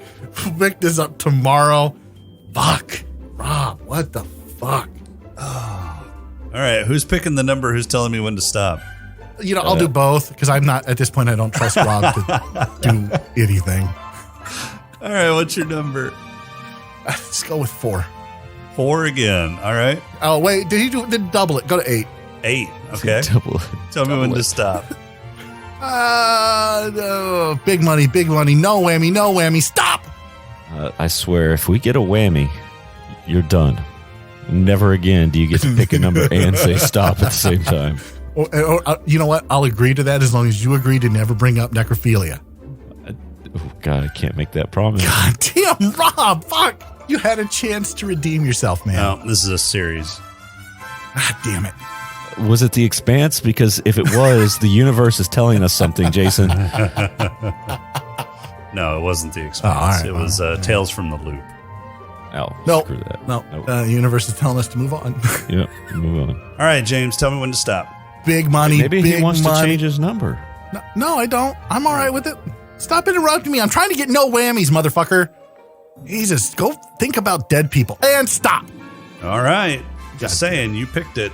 [SPEAKER 5] Pick this up tomorrow. Fuck. Rob, what the fuck?
[SPEAKER 4] All right. Who's picking the number? Who's telling me when to stop?
[SPEAKER 5] I'll do both because I'm not, at this point, I don't trust Rob to do anything.
[SPEAKER 4] All right. What's your number?
[SPEAKER 5] Let's go with 4.
[SPEAKER 4] 4 again. All right.
[SPEAKER 5] Oh, wait. Did double it. Go to 8.
[SPEAKER 4] 8. Okay. Tell me when to stop.
[SPEAKER 5] No. Big money. No whammy. Stop.
[SPEAKER 6] I swear, if we get a whammy, you're done. Never again do you get to pick a number and say stop at the same time.
[SPEAKER 5] You know what? I'll agree to that as long as you agree to never bring up necrophilia.
[SPEAKER 6] Oh, God, I can't make that promise.
[SPEAKER 5] God damn, Rob. Fuck. You had a chance to redeem yourself, man.
[SPEAKER 4] No, this is a series.
[SPEAKER 5] God damn it.
[SPEAKER 6] Was it The Expanse? Because if it was, the universe is telling us something, Jason.
[SPEAKER 4] No, it wasn't The Expanse.
[SPEAKER 5] all right,
[SPEAKER 4] it was Tales from the Loop.
[SPEAKER 6] Oh,
[SPEAKER 5] Nope.
[SPEAKER 6] screw that.
[SPEAKER 5] No.
[SPEAKER 6] Nope.
[SPEAKER 5] The universe is telling us to move on.
[SPEAKER 6] Yep, move on.
[SPEAKER 4] All right, James, tell me when to stop.
[SPEAKER 5] Big money.
[SPEAKER 6] Maybe
[SPEAKER 5] big
[SPEAKER 6] he wants
[SPEAKER 5] money.
[SPEAKER 6] to change his number.
[SPEAKER 5] No, I don't. I'm all right with it. Stop interrupting me. I'm trying to get no whammies, motherfucker. Jesus, go think about dead people and stop.
[SPEAKER 4] All right. Just saying, you picked it.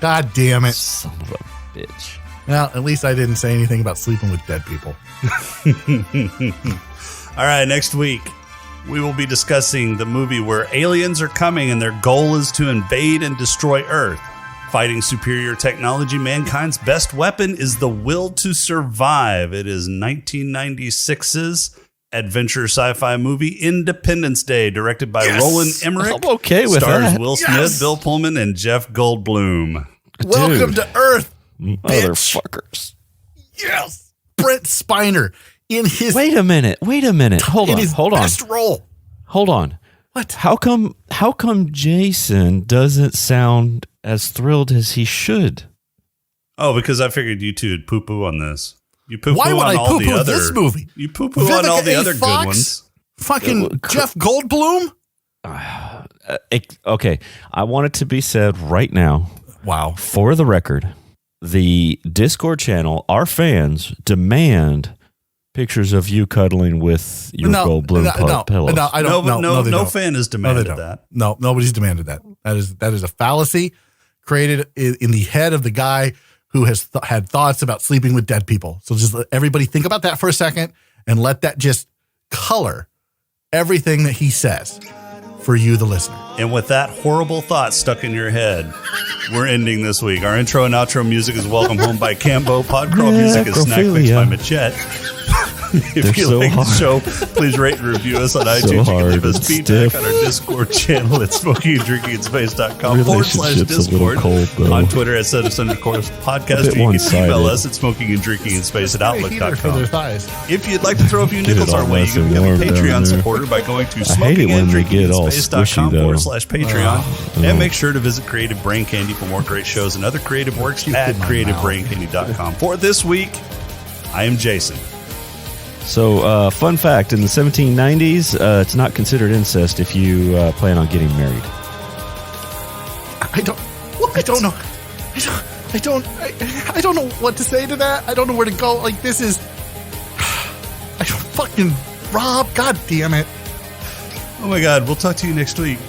[SPEAKER 5] God damn it.
[SPEAKER 6] Son of a bitch.
[SPEAKER 5] Well, at least I didn't say anything about sleeping with dead people.
[SPEAKER 4] All right, next week, we will be discussing the movie where aliens are coming and their goal is to invade and destroy Earth. Fighting superior technology, mankind's best weapon is the will to survive. It is 1996's adventure sci-fi movie Independence Day, directed by Roland Emmerich.
[SPEAKER 6] I'm okay with
[SPEAKER 4] stars
[SPEAKER 6] that.
[SPEAKER 4] Will Smith, Bill Pullman, and Jeff Goldblum.
[SPEAKER 5] Welcome
[SPEAKER 6] Dude.
[SPEAKER 5] to Earth,
[SPEAKER 6] Motherfuckers.
[SPEAKER 5] yes. Brent Spiner in his
[SPEAKER 6] Wait a minute. Hold
[SPEAKER 5] in
[SPEAKER 6] on.
[SPEAKER 5] his
[SPEAKER 6] Hold on.
[SPEAKER 5] best role.
[SPEAKER 6] Hold on.
[SPEAKER 5] What?
[SPEAKER 6] How come Jason doesn't sound as thrilled as he should?
[SPEAKER 4] Oh, because I figured you two would poo-poo on this. You poo-poo
[SPEAKER 5] Why would
[SPEAKER 4] on
[SPEAKER 5] I
[SPEAKER 4] all the
[SPEAKER 5] poo-poo
[SPEAKER 4] other
[SPEAKER 5] this movie?
[SPEAKER 4] You poo-poo on all the
[SPEAKER 5] Vivica A.
[SPEAKER 4] other
[SPEAKER 5] Fox?
[SPEAKER 4] good ones.
[SPEAKER 5] Fucking Jeff Goldblum?
[SPEAKER 6] Okay, I want it to be said right now,
[SPEAKER 5] Wow.
[SPEAKER 6] for the record, the Discord channel, our fans demand pictures of you cuddling with your Goldblum pillows.
[SPEAKER 5] No, I don't.
[SPEAKER 4] No
[SPEAKER 5] they don't.
[SPEAKER 4] fan has
[SPEAKER 5] No, they
[SPEAKER 4] demanded
[SPEAKER 5] don't.
[SPEAKER 4] that.
[SPEAKER 5] No, nobody's demanded that. That is a fallacy created in the head of the guy who has had thoughts about sleeping with dead people. So just let everybody think about that for a second and let that just color everything that he says for you, the listener.
[SPEAKER 4] And with that horrible thought stuck in your head, we're ending this week. Our intro and outro music is Welcome Home by Cambo. Podcrawl music is Snack Mix by Machette. If you like the show, please rate and review us on iTunes. You can leave us feedback on our Discord channel at smokinganddrinkinginspace.com/Discord. On Twitter at @podcast. You can email us at smokinganddrinkinginspace@outlook.com. If you'd like to throw a few nickels our way, you can become a Patreon supporter by going to smokinganddrinkinginspace.com/Patreon. And make sure to visit Creative Brain Candy for more great shows and other creative works at creativebraincandy.com. For this week, I am Jason.
[SPEAKER 6] So, fun fact, in the 1790s, it's not considered incest if you plan on getting married.
[SPEAKER 5] I don't know. I don't know what to say to that. I don't know where to go. Like, this is... I fucking... Rob, God damn it.
[SPEAKER 4] Oh my God, we'll talk to you next week.